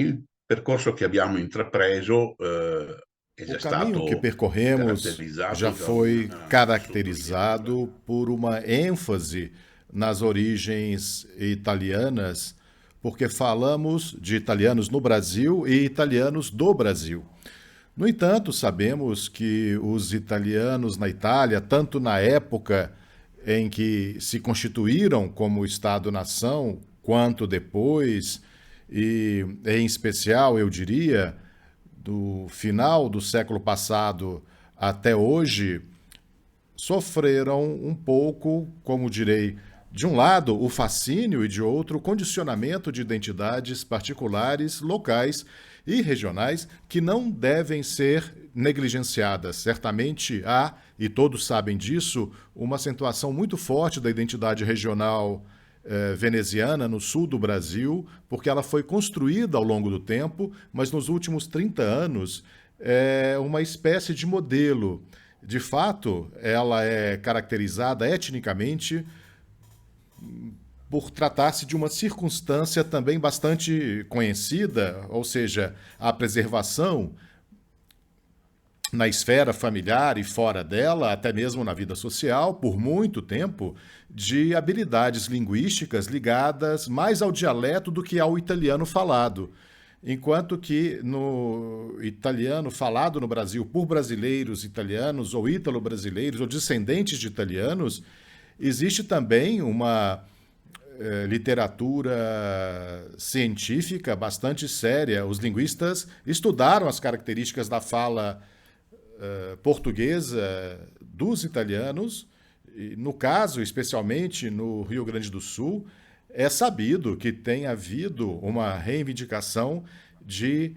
Il percorso che abbiamo intrapreso, è O già caminho que stato percorremos já caratterizzato da foi una sottolineatura. caracterizado por uma ênfase nas origens italianas, porque falamos de italianos no Brasil e italianos do Brasil. No entanto, sabemos que os italianos na Itália, tanto na época em que se constituíram como Estado-nação, quanto depois, e em especial, eu diria, do final do século passado até hoje, sofreram um pouco, como direi, de um lado o fascínio e de outro o condicionamento de identidades particulares, locais e regionais que não devem ser negligenciadas. Certamente há, e todos sabem disso, uma acentuação muito forte da identidade regional veneziana no sul do Brasil, porque ela foi construída ao longo do tempo, mas nos últimos 30 anos é uma espécie de modelo. De fato, ela é caracterizada etnicamente por tratar-se de uma circunstância também bastante conhecida, ou seja, a preservação na esfera familiar e fora dela, até mesmo na vida social, por muito tempo, de habilidades linguísticas ligadas mais ao dialeto do que ao italiano falado. Enquanto que no italiano falado no Brasil por brasileiros italianos ou ítalo-brasileiros ou descendentes de italianos, existe também uma literatura científica bastante séria. Os linguistas estudaram as características da fala portuguesa dos italianos, e no caso, especialmente no Rio Grande do Sul, é sabido que tem havido uma reivindicação de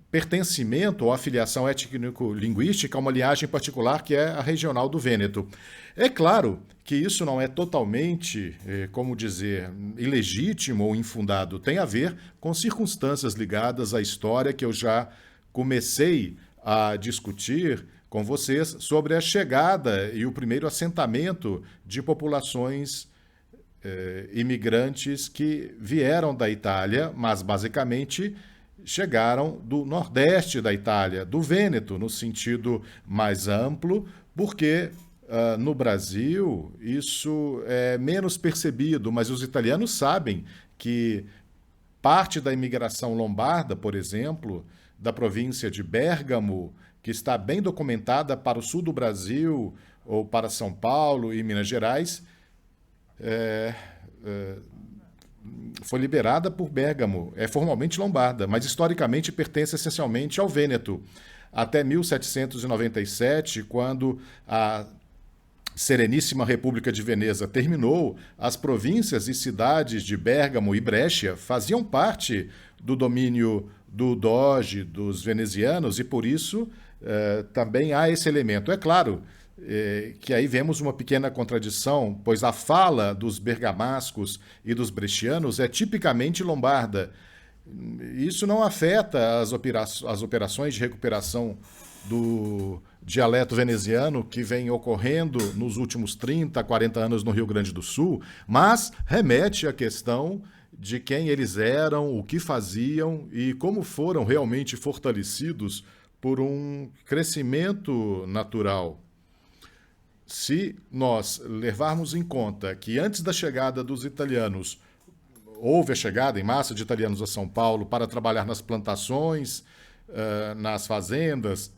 pertencimento ou afiliação étnico-linguística a uma linhagem particular que é a regional do Vêneto. É claro que isso não é totalmente, como dizer, ilegítimo ou infundado. Tem a ver com circunstâncias ligadas à história que eu já comecei a discutir com vocês sobre a chegada e o primeiro assentamento de populações imigrantes que vieram da Itália, mas basicamente chegaram do nordeste da Itália, do Vêneto, no sentido mais amplo, porque no Brasil isso é menos percebido, mas os italianos sabem que parte da imigração lombarda, por exemplo, da província de Bérgamo, que está bem documentada para o sul do Brasil ou para São Paulo e Minas Gerais, foi liberada por Bérgamo, é formalmente lombarda, mas historicamente pertence essencialmente ao Vêneto. Até 1797, quando a Sereníssima República de Veneza terminou, as províncias e cidades de Bérgamo e Brescia faziam parte do domínio do Doge, dos venezianos, e por isso também há esse elemento. É claro que aí vemos uma pequena contradição, pois a fala dos bergamascos e dos brechianos é tipicamente lombarda. Isso não afeta as operações de recuperação do dialeto veneziano que vem ocorrendo nos últimos 30, 40 anos no Rio Grande do Sul, mas remete à questão de quem eles eram, o que faziam e como foram realmente fortalecidos por um crescimento natural. Se nós levarmos em conta que antes da chegada dos italianos houve a chegada em massa de italianos a São Paulo para trabalhar nas plantações, nas fazendas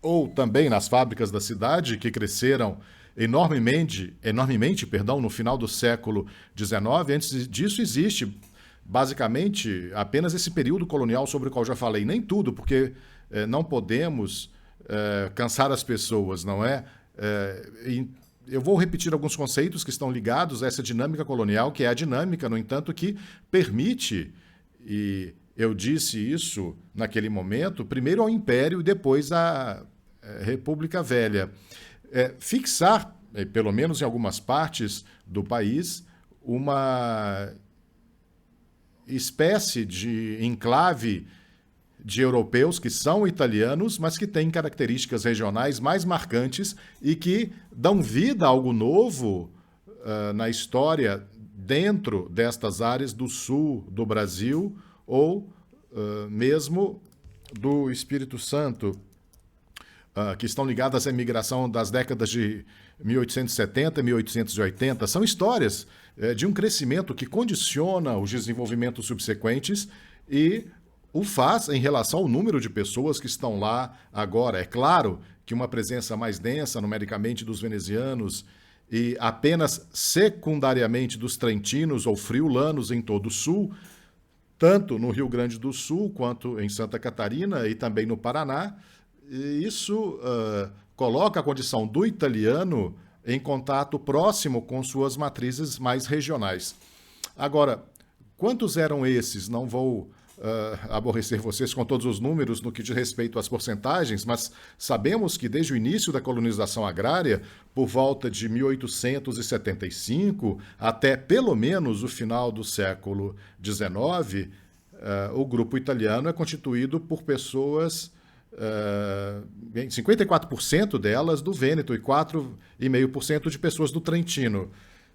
ou também nas fábricas da cidade, que cresceram enormemente, perdão, no final do século XIX. Antes disso existe basicamente apenas esse período colonial sobre o qual já falei. Nem tudo, porque não podemos cansar as pessoas, não é? Eu vou repetir alguns conceitos que estão ligados a essa dinâmica colonial, que é a dinâmica, no entanto, que permite, e eu disse isso naquele momento, primeiro ao Império e depois à República Velha, fixar, pelo menos em algumas partes do país, uma espécie de enclave de europeus que são italianos, mas que têm características regionais mais marcantes e que dão vida a algo novo na história dentro destas áreas do sul do Brasil ou mesmo do Espírito Santo, que estão ligadas à imigração das décadas de 1870 e 1880, são histórias de um crescimento que condiciona os desenvolvimentos subsequentes e o faz em relação ao número de pessoas que estão lá agora. É claro que uma presença mais densa numericamente dos venezianos e apenas secundariamente dos trentinos ou friulanos em todo o sul, tanto no Rio Grande do Sul quanto em Santa Catarina e também no Paraná, e isso coloca a condição do italiano em contato próximo com suas matrizes mais regionais. Agora, quantos eram esses? Não vou aborrecer vocês com todos os números no que diz respeito às porcentagens, mas sabemos que desde o início da colonização agrária, por volta de 1875 até pelo menos o final do século XIX, o grupo italiano é constituído por pessoas, 54% delas do Vêneto e 4,5% de pessoas do Trentino.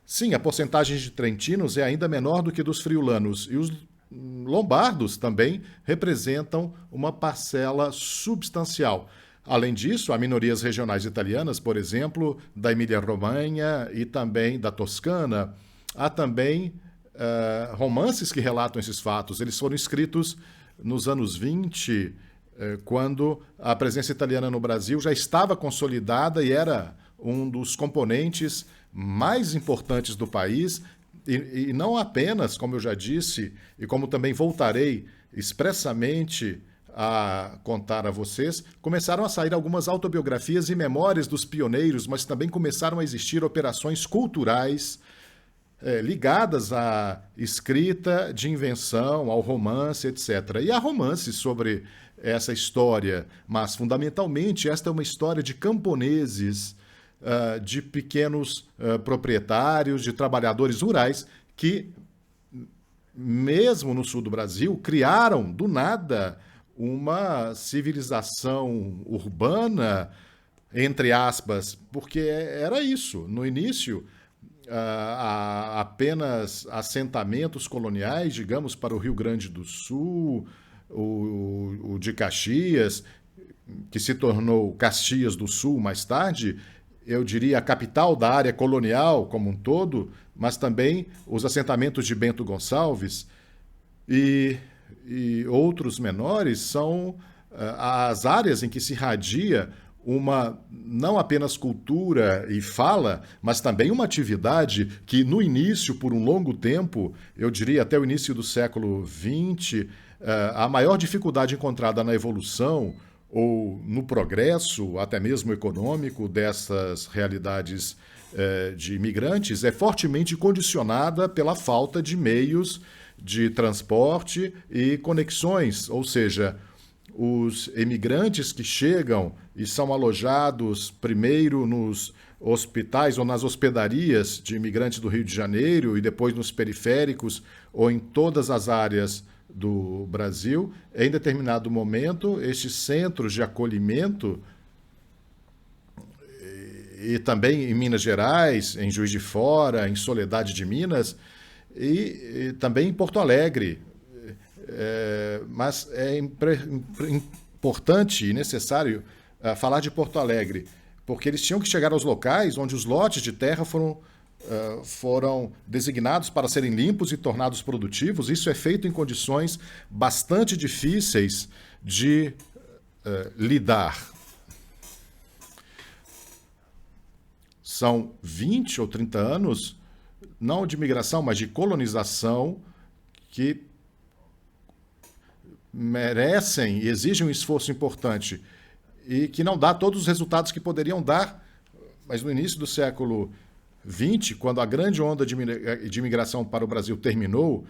Sim, a porcentagem de trentinos é ainda menor do que dos friulanos, e os lombardos também representam uma parcela substancial. Além disso, há minorias regionais italianas, por exemplo, da Emília-Romanha e também da Toscana. Há também romances que relatam esses fatos. Eles foram escritos nos anos 20, quando a presença italiana no Brasil já estava consolidada e era um dos componentes mais importantes do país. E não apenas, como eu já disse, e como também voltarei expressamente a contar a vocês, começaram a sair algumas autobiografias e memórias dos pioneiros, mas também começaram a existir operações culturais ligadas à escrita de invenção, ao romance, etc. E há romances sobre essa história, mas fundamentalmente esta é uma história de camponeses, de pequenos proprietários, de trabalhadores rurais que, mesmo no sul do Brasil, criaram do nada uma civilização urbana, entre aspas, porque era isso. No início, apenas assentamentos coloniais, digamos, para o Rio Grande do Sul, o de Caxias, que se tornou Caxias do Sul mais tarde, eu diria, a capital da área colonial como um todo, mas também os assentamentos de Bento Gonçalves e outros menores são as áreas em que se irradia uma não apenas cultura e fala, mas também uma atividade que no início, por um longo tempo, eu diria até o início do século XX, a maior dificuldade encontrada na evolução ou no progresso, até mesmo econômico, dessas realidades de imigrantes é fortemente condicionada pela falta de meios de transporte e conexões, ou seja, os imigrantes que chegam e são alojados primeiro nos hospitais ou nas hospedarias de imigrantes do Rio de Janeiro e depois nos periféricos ou em todas as áreas do Brasil, em determinado momento, estes centros de acolhimento, e também em Minas Gerais, em Juiz de Fora, em Soledade de Minas, e também em Porto Alegre. Mas é importante e necessário falar de Porto Alegre, porque eles tinham que chegar aos locais onde os lotes de terra foram designados para serem limpos e tornados produtivos. Isso é feito em condições bastante difíceis de lidar. São 20 ou 30 anos, não de migração, mas de colonização, que merecem e exigem um esforço importante e que não dá todos os resultados que poderiam dar, mas no início do século XX, quando a grande onda de imigração para o Brasil terminou,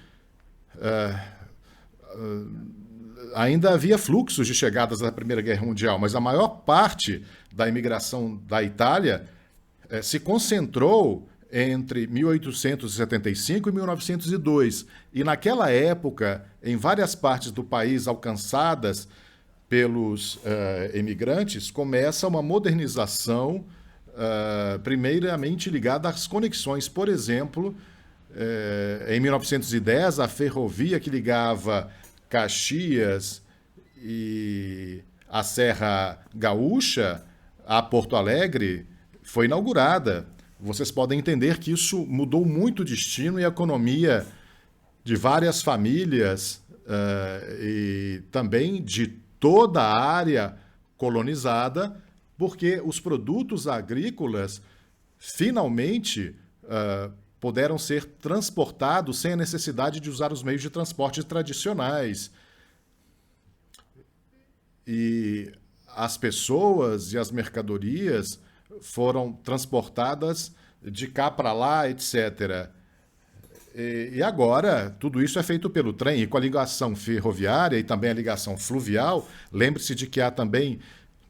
ainda havia fluxos de chegadas da Primeira Guerra Mundial, mas a maior parte da imigração da Itália se concentrou entre 1875 e 1902. E naquela época, em várias partes do país alcançadas pelos imigrantes, começa uma modernização primeiramente ligada às conexões. Por exemplo, em 1910, a ferrovia que ligava Caxias e a Serra Gaúcha, a Porto Alegre, foi inaugurada. Vocês podem entender que isso mudou muito o destino e a economia de várias famílias e também de toda a área colonizada, porque os produtos agrícolas finalmente puderam ser transportados sem a necessidade de usar os meios de transporte tradicionais. E as pessoas e as mercadorias foram transportadas de cá para lá, etc. E agora, tudo isso é feito pelo trem, e com a ligação ferroviária e também a ligação fluvial, lembre-se de que há também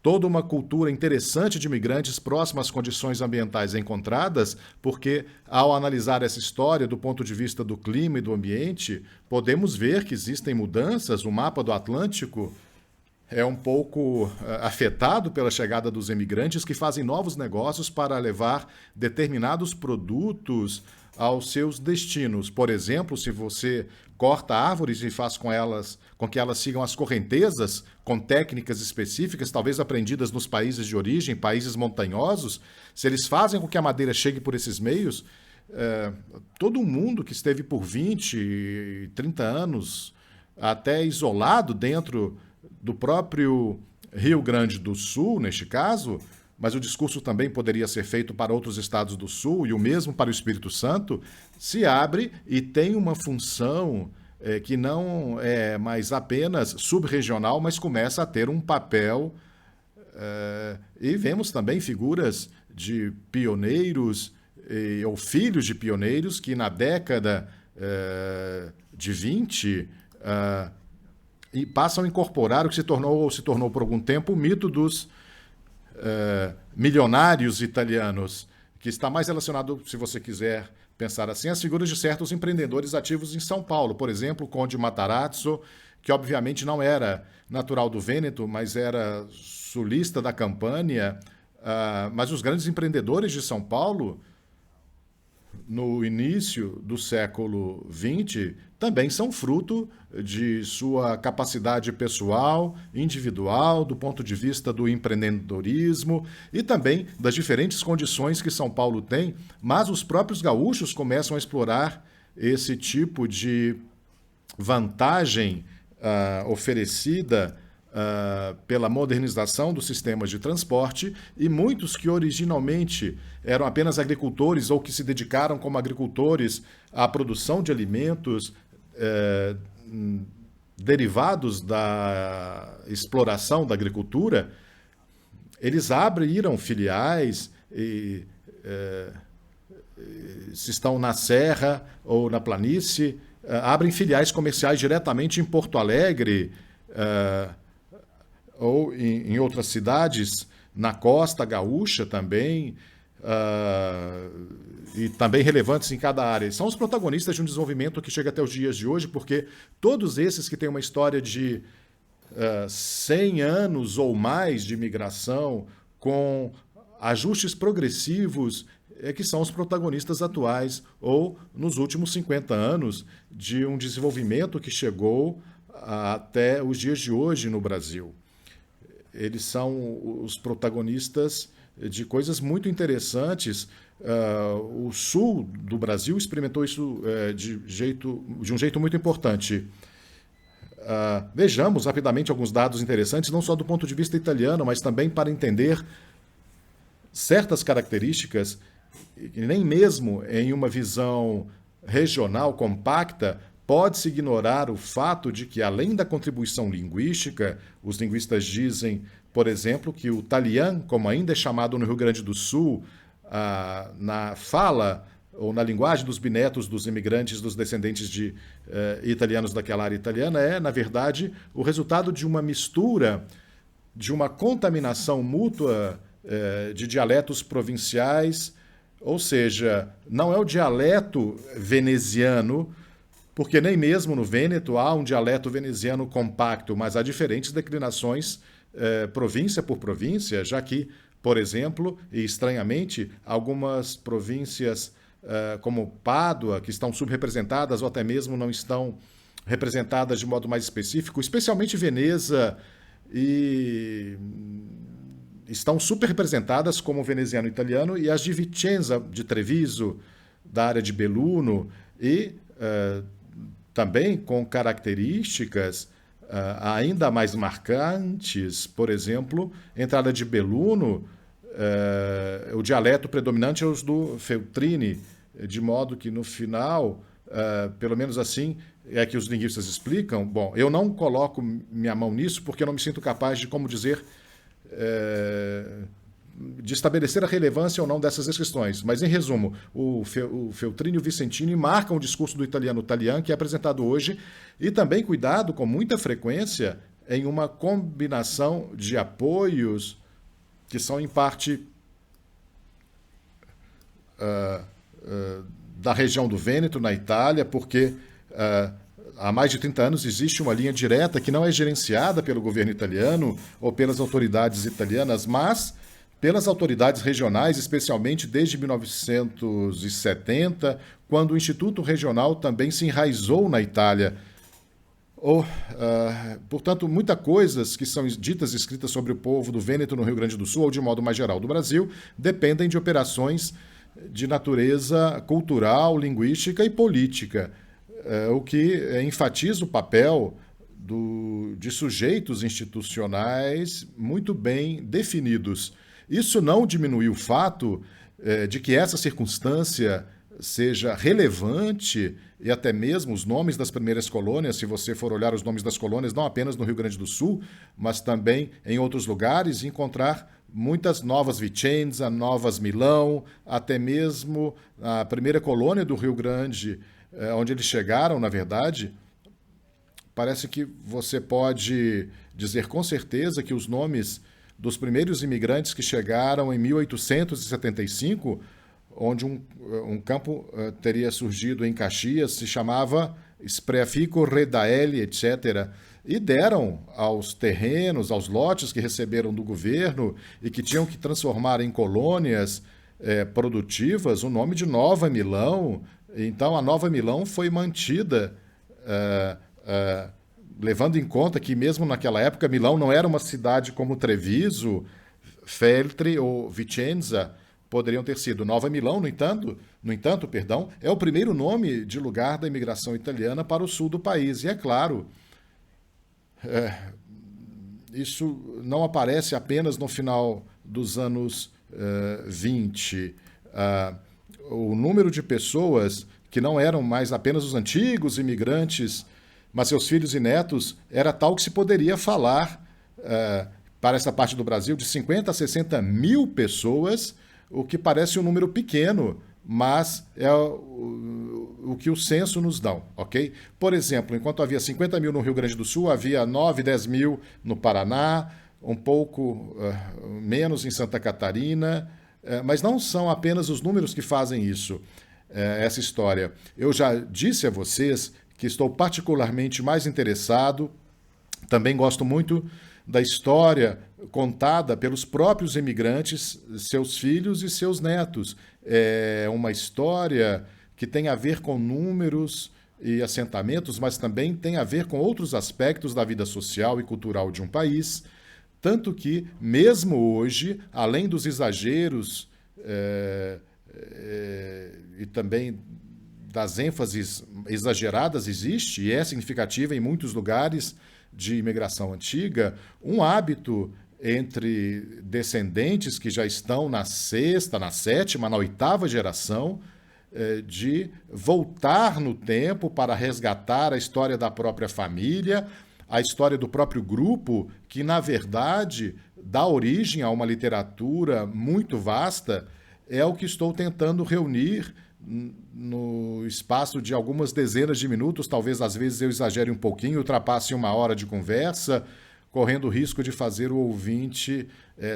toda uma cultura interessante de imigrantes próxima às condições ambientais encontradas, porque ao analisar essa história do ponto de vista do clima e do ambiente, podemos ver que existem mudanças. O mapa do Atlântico é um pouco afetado pela chegada dos imigrantes que fazem novos negócios para levar determinados produtos aos seus destinos. Por exemplo, se você corta árvores e faz com que elas sigam as correntezas, com técnicas específicas, talvez aprendidas nos países de origem, países montanhosos, se eles fazem com que a madeira chegue por esses meios, todo mundo que esteve por 20, 30 anos até isolado dentro do próprio Rio Grande do Sul, neste caso, mas o discurso também poderia ser feito para outros estados do Sul e o mesmo para o Espírito Santo, se abre e tem uma função que não é mais apenas subregional, mas começa a ter um papel. E vemos também figuras de pioneiros ou filhos de pioneiros que na década de 20 e passam a incorporar o que se tornou por algum tempo o mito dos milionários italianos, que está mais relacionado, se você quiser pensar assim, às figuras de certos empreendedores ativos em São Paulo. Por exemplo, o Conde Matarazzo, que obviamente não era natural do Vêneto, mas era sulista da Campânia. Mas os grandes empreendedores de São Paulo, no início do século XX, também são fruto de sua capacidade pessoal, individual, do ponto de vista do empreendedorismo e também das diferentes condições que São Paulo tem, mas os próprios gaúchos começam a explorar esse tipo de vantagem oferecida pela modernização dos sistemas de transporte, e muitos que originalmente eram apenas agricultores ou que se dedicaram como agricultores à produção de alimentos derivados da exploração da agricultura, eles abriram filiais e se estão na serra ou na planície, abrem filiais comerciais diretamente em Porto Alegre, ou em outras cidades, na costa gaúcha também, e também relevantes em cada área. São os protagonistas de um desenvolvimento que chega até os dias de hoje, porque todos esses que têm uma história de 100 anos ou mais de migração, com ajustes progressivos, que são os protagonistas atuais, ou nos últimos 50 anos, de um desenvolvimento que chegou até os dias de hoje no Brasil. Eles são os protagonistas de coisas muito interessantes. O sul do Brasil experimentou isso de um jeito muito importante. Vejamos rapidamente alguns dados interessantes, não só do ponto de vista italiano, mas também para entender certas características, que nem mesmo em uma visão regional compacta pode-se ignorar o fato de que, além da contribuição linguística, os linguistas dizem, por exemplo, que o talian, como ainda é chamado no Rio Grande do Sul, na fala ou na linguagem dos bisnetos dos imigrantes, dos descendentes de italianos daquela área italiana, é, na verdade, o resultado de uma mistura, de uma contaminação mútua de dialetos provinciais, ou seja, não é o dialeto veneziano, porque nem mesmo no Vêneto há um dialeto veneziano compacto, mas há diferentes declinações província por província, já que, por exemplo, e estranhamente, algumas províncias como Pádua, que estão subrepresentadas ou até mesmo não estão representadas de modo mais específico, especialmente Veneza, e estão super representadas como veneziano e italiano, e as de Vicenza, de Treviso, da área de Belluno, e também com características ainda mais marcantes, por exemplo, entrada de Belluno, o dialeto predominante é os do Feltrini, de modo que no final, pelo menos assim, é que os linguistas explicam. Bom, eu não coloco minha mão nisso porque eu não me sinto capaz de, como dizer, de estabelecer a relevância ou não dessas questões. Mas, em resumo, o Feltrini e o Vicentini marcam o discurso do italiano Talian, que é apresentado hoje, e também cuidado com muita frequência em uma combinação de apoios que são, em parte, da região do Vêneto, na Itália, porque há mais de 30 anos existe uma linha direta que não é gerenciada pelo governo italiano ou pelas autoridades italianas, mas pelas autoridades regionais, especialmente desde 1970, quando o Instituto Regional também se enraizou na Itália. Portanto, muitas coisas que são ditas e escritas sobre o povo do Vêneto no Rio Grande do Sul, ou de modo mais geral do Brasil, dependem de operações de natureza cultural, linguística e política, o que enfatiza o papel de sujeitos institucionais muito bem definidos. Isso não diminui o fato de que essa circunstância seja relevante, e até mesmo os nomes das primeiras colônias, se você for olhar os nomes das colônias, não apenas no Rio Grande do Sul, mas também em outros lugares, encontrar muitas novas Vicenza, novas Milão, até mesmo a primeira colônia do Rio Grande, onde eles chegaram, na verdade. Parece que você pode dizer com certeza que os nomes dos primeiros imigrantes que chegaram em 1875, onde um campo teria surgido em Caxias, se chamava Spreafico Redaelli, etc., e deram aos terrenos, aos lotes que receberam do governo e que tinham que transformar em colônias produtivas o nome de Nova Milão. Então, a Nova Milão foi mantida, levando em conta que, mesmo naquela época, Milão não era uma cidade como Treviso, Feltre ou Vicenza poderiam ter sido. Nova Milão, no entanto, é o primeiro nome de lugar da imigração italiana para o sul do país. E, é claro, isso não aparece apenas no final dos anos 20. O número de pessoas que não eram mais apenas os antigos imigrantes, mas seus filhos e netos, era tal que se poderia falar, para essa parte do Brasil, de 50 a 60 mil pessoas, o que parece um número pequeno, mas é o que o censo nos dá, ok? Por exemplo, enquanto havia 50 mil no Rio Grande do Sul, havia 9, 10 mil no Paraná, um pouco menos em Santa Catarina, mas não são apenas os números que fazem isso, essa história. Eu já disse a vocês que estou particularmente mais interessado, também gosto muito da história contada pelos próprios imigrantes, seus filhos e seus netos. É uma história que tem a ver com números e assentamentos, mas também tem a ver com outros aspectos da vida social e cultural de um país, tanto que, mesmo hoje, além dos exageros e também das ênfases exageradas, existe, e é significativa em muitos lugares de imigração antiga, um hábito entre descendentes que já estão na sexta, na sétima, na oitava geração, de voltar no tempo para resgatar a história da própria família, a história do próprio grupo, que, na verdade, dá origem a uma literatura muito vasta. É o que estou tentando reunir no espaço de algumas dezenas de minutos. Talvez às vezes eu exagere um pouquinho, ultrapasse 1 hora de conversa, correndo o risco de fazer o ouvinte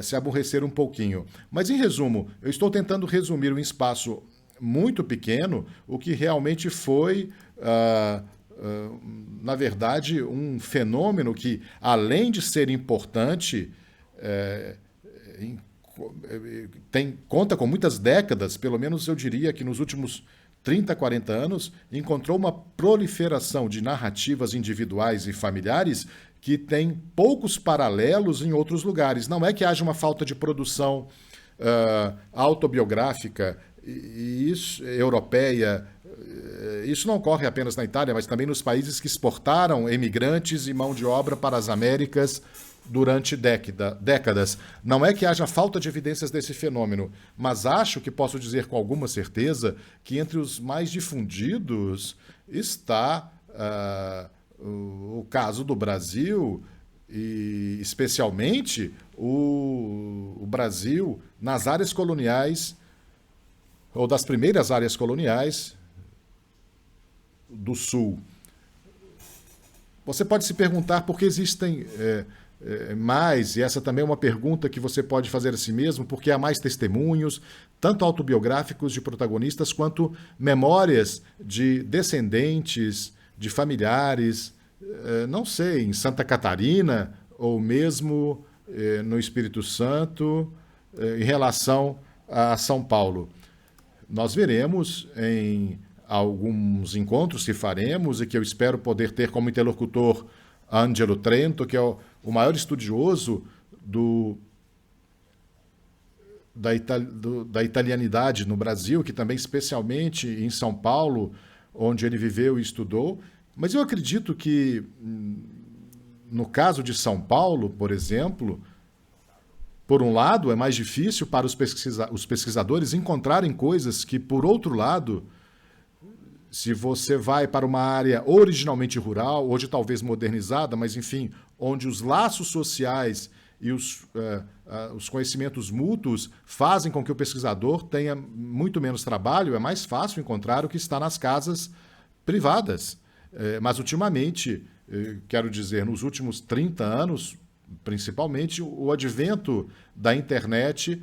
se aborrecer um pouquinho. Mas, em resumo, eu estou tentando resumir um espaço muito pequeno, o que realmente foi, na verdade, um fenômeno que, além de ser importante, conta com muitas décadas. Pelo menos eu diria que nos últimos 30, 40 anos, encontrou uma proliferação de narrativas individuais e familiares que tem poucos paralelos em outros lugares. Não é que haja uma falta de produção autobiográfica europeia. Isso não ocorre apenas na Itália, mas também nos países que exportaram emigrantes e mão de obra para as Américas durante décadas. Não é que haja falta de evidências desse fenômeno, mas acho que posso dizer com alguma certeza que entre os mais difundidos está o caso do Brasil, e especialmente o Brasil nas áreas coloniais, ou das primeiras áreas coloniais do Sul. Você pode se perguntar por que existem mais, e essa também é uma pergunta que você pode fazer a si mesmo, porque há mais testemunhos, tanto autobiográficos de protagonistas, quanto memórias de descendentes, de familiares, não sei, em Santa Catarina, ou mesmo no Espírito Santo, em relação a São Paulo. Nós veremos em alguns encontros que faremos e que eu espero poder ter como interlocutor Angelo Trento, que é o maior estudioso da italianidade no Brasil, que também especialmente em São Paulo, onde ele viveu e estudou. Mas eu acredito que, no caso de São Paulo, por exemplo, por um lado, é mais difícil para os pesquisadores encontrarem coisas que, por outro lado, se você vai para uma área originalmente rural, hoje talvez modernizada, mas enfim, onde os laços sociais e os conhecimentos mútuos fazem com que o pesquisador tenha muito menos trabalho, é mais fácil encontrar o que está nas casas privadas. Mas, ultimamente, quero dizer, nos últimos 30 anos, principalmente, o advento da internet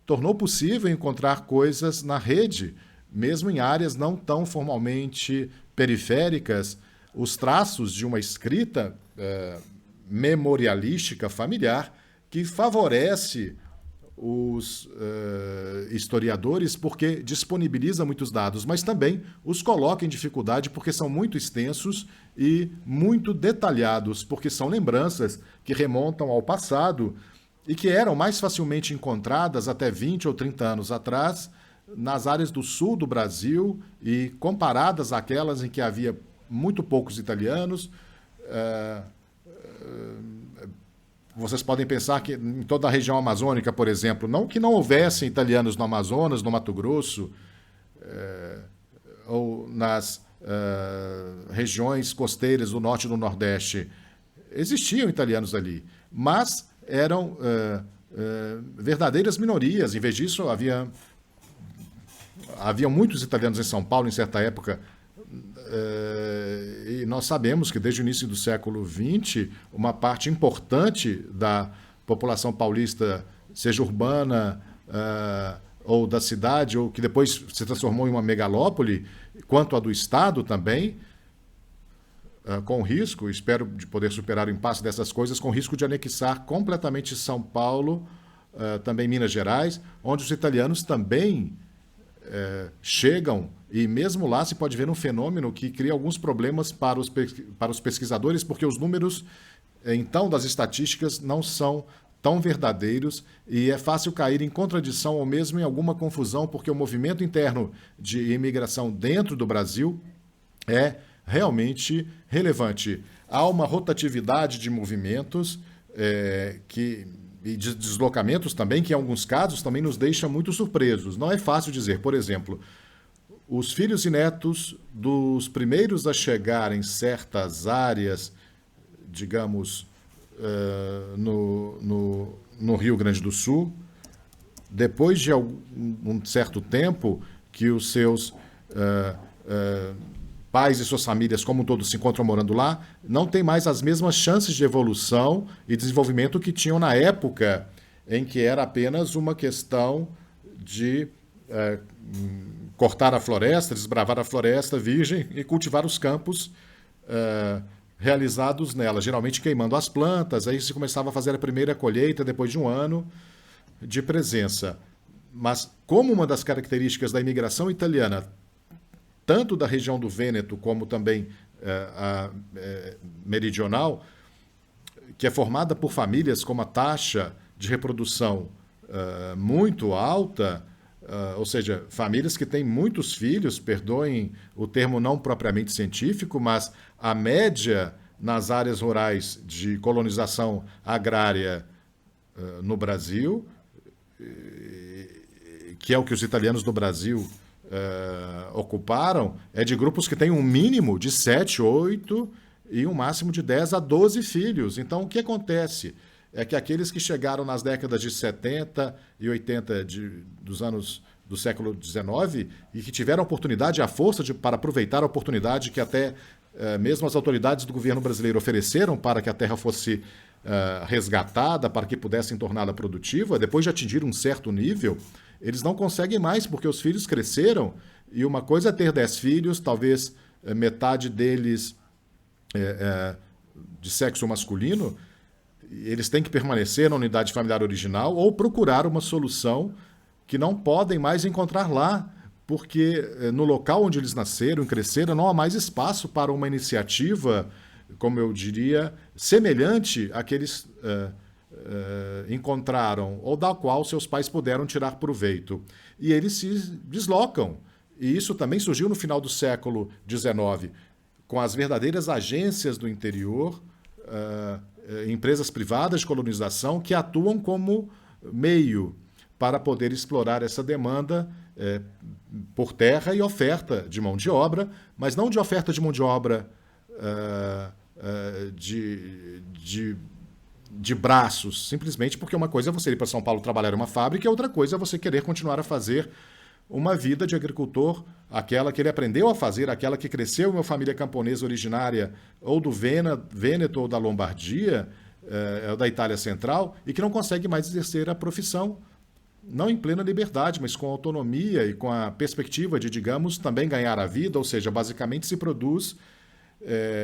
tornou possível encontrar coisas na rede, mesmo em áreas não tão formalmente periféricas. Os traços de uma escrita memorialística familiar que favorece os historiadores porque disponibiliza muitos dados, mas também os coloca em dificuldade porque são muito extensos e muito detalhados, porque são lembranças que remontam ao passado e que eram mais facilmente encontradas até 20 ou 30 anos atrás nas áreas do sul do Brasil e comparadas àquelas em que havia muito poucos italianos. Vocês podem pensar que em toda a região amazônica, por exemplo, não que não houvessem italianos no Amazonas, no Mato Grosso, ou nas regiões costeiras do norte e do nordeste, existiam italianos ali, mas eram verdadeiras minorias. Em vez disso, havia muitos italianos em São Paulo em certa época. E nós sabemos que desde o início do século XX, uma parte importante da população paulista, seja urbana ou da cidade, ou que depois se transformou em uma megalópole, quanto a do Estado também, com risco, espero de poder superar o impasse dessas coisas, com risco de anexar completamente São Paulo, também Minas Gerais, onde os italianos também chegam, e mesmo lá se pode ver um fenômeno que cria alguns problemas para os pesquisadores, porque os números, então, das estatísticas não são tão verdadeiros e é fácil cair em contradição ou mesmo em alguma confusão, porque o movimento interno de imigração dentro do Brasil é realmente relevante. Há uma rotatividade de movimentos e de deslocamentos também, que em alguns casos também nos deixa muito surpresos. Não é fácil dizer, por exemplo, os filhos e netos dos primeiros a chegar em certas áreas, digamos, no Rio Grande do Sul, depois de um certo tempo que os seus pais e suas famílias, como todos, se encontram morando lá, não têm mais as mesmas chances de evolução e desenvolvimento que tinham na época em que era apenas uma questão de cortar a floresta, desbravar a floresta virgem e cultivar os campos realizados nela, geralmente queimando as plantas. Aí se começava a fazer a primeira colheita depois de um ano de presença. Mas como uma das características da imigração italiana tanto da região do Vêneto como também meridional, que é formada por famílias com uma taxa de reprodução muito alta, ou seja, famílias que têm muitos filhos, perdoem o termo não propriamente científico, mas a média nas áreas rurais de colonização agrária no Brasil, que é o que os italianos do Brasil ocuparam, é de grupos que têm um mínimo de 7, 8 e um máximo de 10 a 12 filhos. Então, o que acontece é que aqueles que chegaram nas décadas de 70 e 80 dos anos do século XIX e que tiveram a oportunidade, a força para aproveitar a oportunidade que até mesmo as autoridades do governo brasileiro ofereceram para que a terra fosse resgatada, para que pudessem torná-la produtiva, depois de atingir um certo nível, eles não conseguem mais, porque os filhos cresceram, e uma coisa é ter 10 filhos, talvez metade deles de sexo masculino, eles têm que permanecer na unidade familiar original ou procurar uma solução que não podem mais encontrar lá, porque no local onde eles nasceram e cresceram não há mais espaço para uma iniciativa, como eu diria, semelhante à que eles encontraram ou da qual seus pais puderam tirar proveito. E eles se deslocam. E isso também surgiu no final do século XIX, com as verdadeiras agências do interior, empresas privadas de colonização que atuam como meio para poder explorar essa demanda por terra e oferta de mão de obra, mas não de oferta de mão de obra de braços, simplesmente porque uma coisa é você ir para São Paulo trabalhar em uma fábrica e outra coisa é você querer continuar a fazer uma vida de agricultor, aquela que ele aprendeu a fazer, aquela que cresceu em uma família camponesa originária ou do Vêneto ou da Lombardia, da Itália Central, e que não consegue mais exercer a profissão, não em plena liberdade, mas com autonomia e com a perspectiva de, digamos, também ganhar a vida, ou seja, basicamente se produz,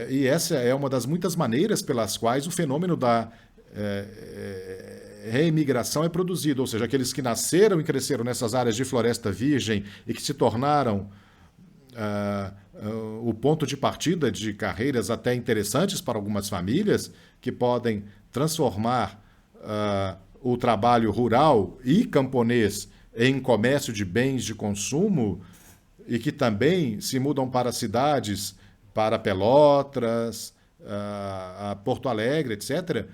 e essa é uma das muitas maneiras pelas quais o fenômeno da reimigração é produzido, ou seja, aqueles que nasceram e cresceram nessas áreas de floresta virgem e que se tornaram o ponto de partida de carreiras até interessantes para algumas famílias, que podem transformar o trabalho rural e camponês em comércio de bens de consumo e que também se mudam para cidades, para Pelotas, a Porto Alegre, etc.,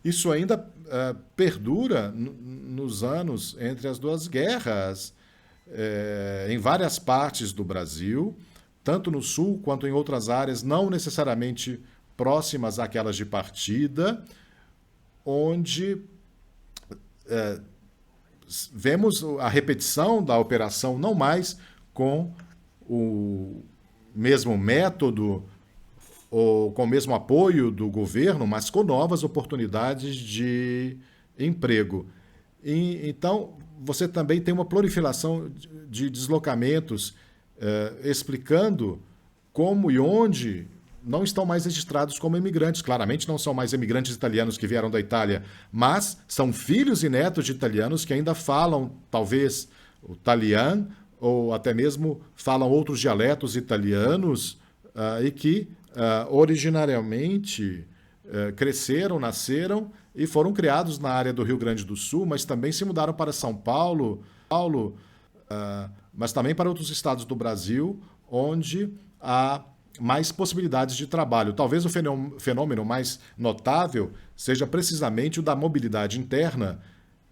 isso ainda perdura nos anos entre as duas guerras, em várias partes do Brasil, tanto no sul quanto em outras áreas, não necessariamente próximas àquelas de partida, onde vemos a repetição da operação não mais com o mesmo método ou com o mesmo apoio do governo, mas com novas oportunidades de emprego. Então, você também tem uma proliferação de deslocamentos explicando como e onde não estão mais registrados como imigrantes. Claramente não são mais imigrantes italianos que vieram da Itália, mas são filhos e netos de italianos que ainda falam, talvez, o italiano, ou até mesmo falam outros dialetos italianos e que originariamente cresceram, nasceram e foram criados na área do Rio Grande do Sul, mas também se mudaram para São Paulo, mas também para outros estados do Brasil, onde há mais possibilidades de trabalho. Talvez o fenômeno mais notável seja precisamente o da mobilidade interna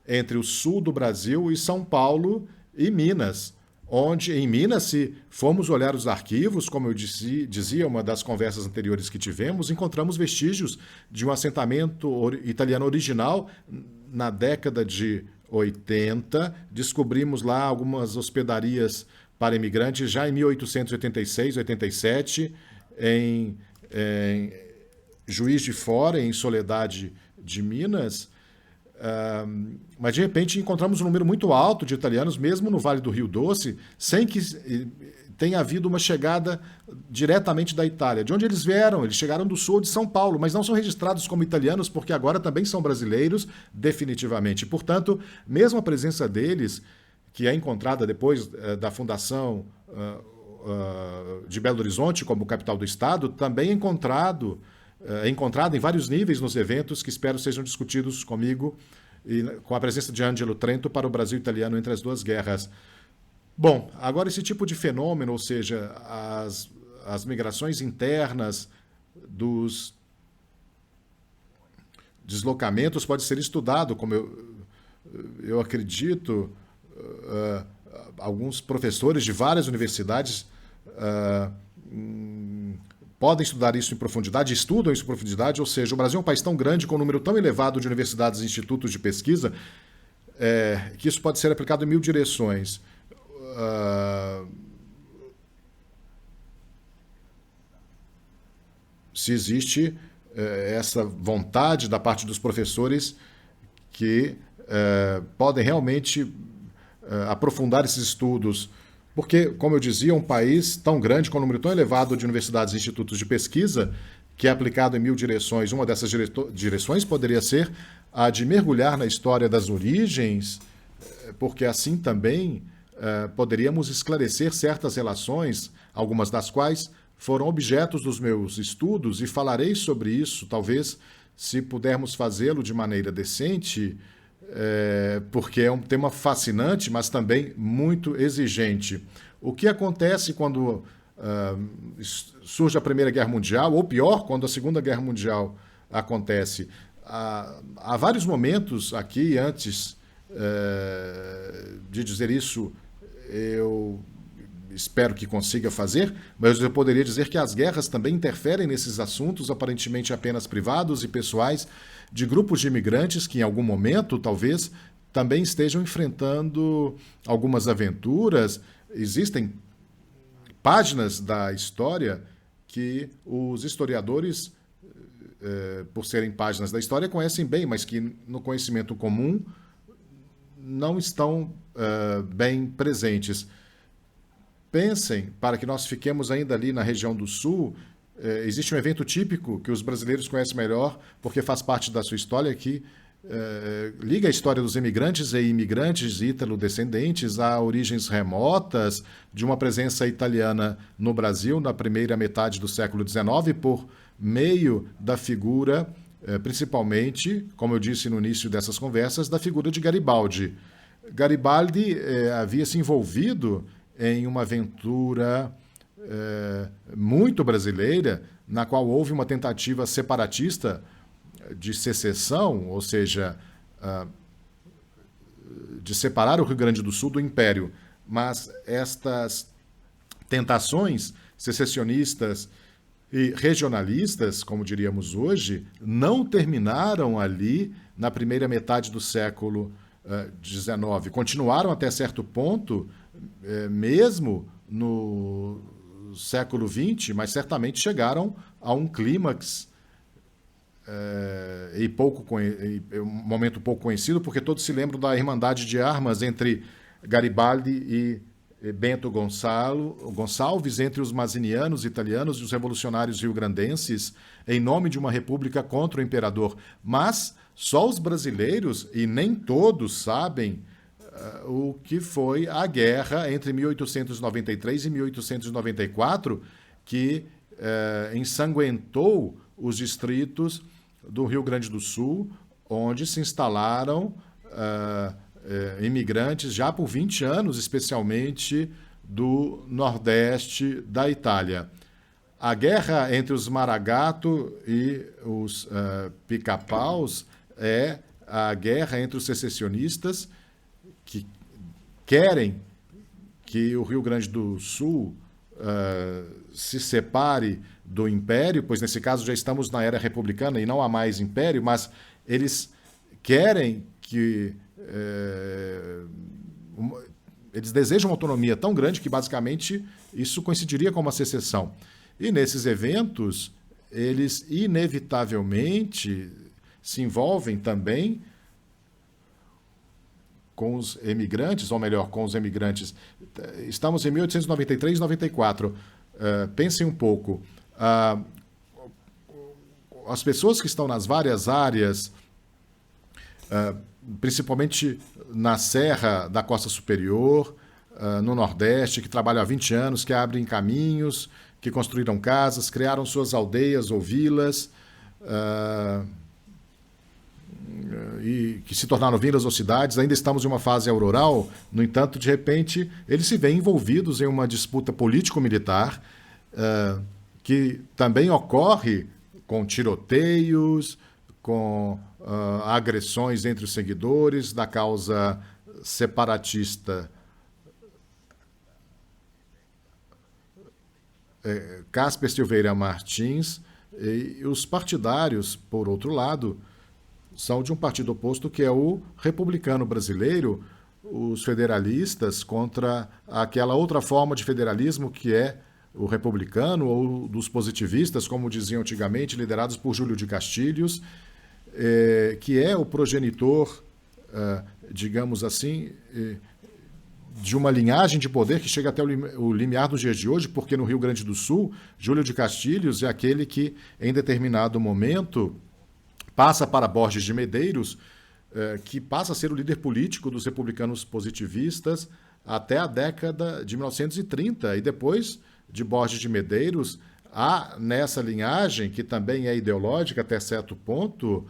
entre o sul do Brasil e São Paulo e Minas, onde em Minas, se formos olhar os arquivos, como eu dizia uma das conversas anteriores que tivemos, encontramos vestígios de um assentamento italiano original na década de 80. Descobrimos lá algumas hospedarias para imigrantes já em 1886, 87, em Juiz de Fora, em Soledade de Minas. Mas, de repente, encontramos um número muito alto de italianos, mesmo no Vale do Rio Doce, sem que tenha havido uma chegada diretamente da Itália. De onde eles vieram? Eles chegaram do sul de São Paulo, mas não são registrados como italianos, porque agora também são brasileiros, definitivamente. Portanto, mesmo a presença deles, que é encontrada depois da fundação de Belo Horizonte como capital do estado também é encontrado em vários níveis nos eventos que espero sejam discutidos comigo e com a presença de Ângelo Trento para o Brasil italiano entre as duas guerras. Bom, agora esse tipo de fenômeno, ou seja, as migrações internas dos deslocamentos pode ser estudado, como eu acredito, alguns professores de várias universidades podem estudar isso em profundidade, estudam isso em profundidade, ou seja, o Brasil é um país tão grande, com um número tão elevado de universidades e institutos de pesquisa, que isso pode ser aplicado em 1000 direções. Se existe essa vontade da parte dos professores que podem realmente aprofundar esses estudos, porque, como eu dizia, um país tão grande, com um número tão elevado de universidades e institutos de pesquisa, que é aplicado em 1000 direções. Uma dessas direções poderia ser a de mergulhar na história das origens, porque assim também poderíamos esclarecer certas relações, algumas das quais foram objetos dos meus estudos, e falarei sobre isso, talvez, se pudermos fazê-lo de maneira decente, porque é um tema fascinante, mas também muito exigente. O que acontece quando surge a Primeira Guerra Mundial, ou pior, quando a Segunda Guerra Mundial acontece? Há vários momentos aqui, antes de dizer isso, eu espero que consiga fazer, mas eu poderia dizer que as guerras também interferem nesses assuntos aparentemente apenas privados e pessoais de grupos de imigrantes que em algum momento, talvez, também estejam enfrentando algumas aventuras. Existem páginas da história que os historiadores, por serem páginas da história, conhecem bem, mas que no conhecimento comum não estão bem presentes. Pensem, para que nós fiquemos ainda ali na região do Sul, existe um evento típico que os brasileiros conhecem melhor, porque faz parte da sua história, que liga a história dos emigrantes e imigrantes ítalo-descendentes a origens remotas de uma presença italiana no Brasil na primeira metade do século XIX, por meio da figura, principalmente, como eu disse no início dessas conversas, da figura de Garibaldi. Garibaldi havia se envolvido em uma aventura muito brasileira, na qual houve uma tentativa separatista de secessão, ou seja, de separar o Rio Grande do Sul do Império. Mas estas tentações secessionistas e regionalistas, como diríamos hoje, não terminaram ali na primeira metade do século XIX. Continuaram até certo ponto, mesmo no século XX, mas certamente chegaram a um clímax um momento pouco conhecido, porque todos se lembram da irmandade de armas entre Garibaldi e Bento Gonçalves, entre os mazinianos italianos e os revolucionários rio-grandenses, em nome de uma república contra o imperador. Mas só os brasileiros, e nem todos, sabem o que foi a guerra entre 1893 e 1894, que ensanguentou os distritos do Rio Grande do Sul, onde se instalaram imigrantes já por 20 anos, especialmente do nordeste da Itália. A guerra entre os Maragato e os Pica-Paus é a guerra entre os secessionistas, que querem que o Rio Grande do Sul se separe do Império, pois nesse caso já estamos na era republicana e não há mais Império, mas eles querem que... eles desejam uma autonomia tão grande que basicamente isso coincidiria com uma secessão. E nesses eventos, eles inevitavelmente se envolvem também com os emigrantes, ou melhor, com os emigrantes. Estamos em 1893, 94. Pensem um pouco. As pessoas que estão nas várias áreas, principalmente na Serra da Costa Superior, no Nordeste, que trabalham há 20 anos, que abrem caminhos, que construíram casas, criaram suas aldeias ou vilas, e que se tornaram vilas ou cidades. Ainda estamos em uma fase rural, no entanto, de repente, eles se veem envolvidos em uma disputa político-militar, que também ocorre com tiroteios, com agressões entre os seguidores da causa separatista Casper Silveira Martins. E os partidários, por outro lado, são de um partido oposto, que é o republicano brasileiro, os federalistas, contra aquela outra forma de federalismo que é o republicano, ou dos positivistas, como diziam antigamente, liderados por Júlio de Castilhos, que é o progenitor, digamos assim, de uma linhagem de poder que chega até o limiar dos dias de hoje, porque no Rio Grande do Sul, Júlio de Castilhos é aquele que, em determinado momento, passa para Borges de Medeiros, que passa a ser o líder político dos republicanos positivistas até a década de 1930. E depois de Borges de Medeiros, há nessa linhagem, que também é ideológica até certo ponto,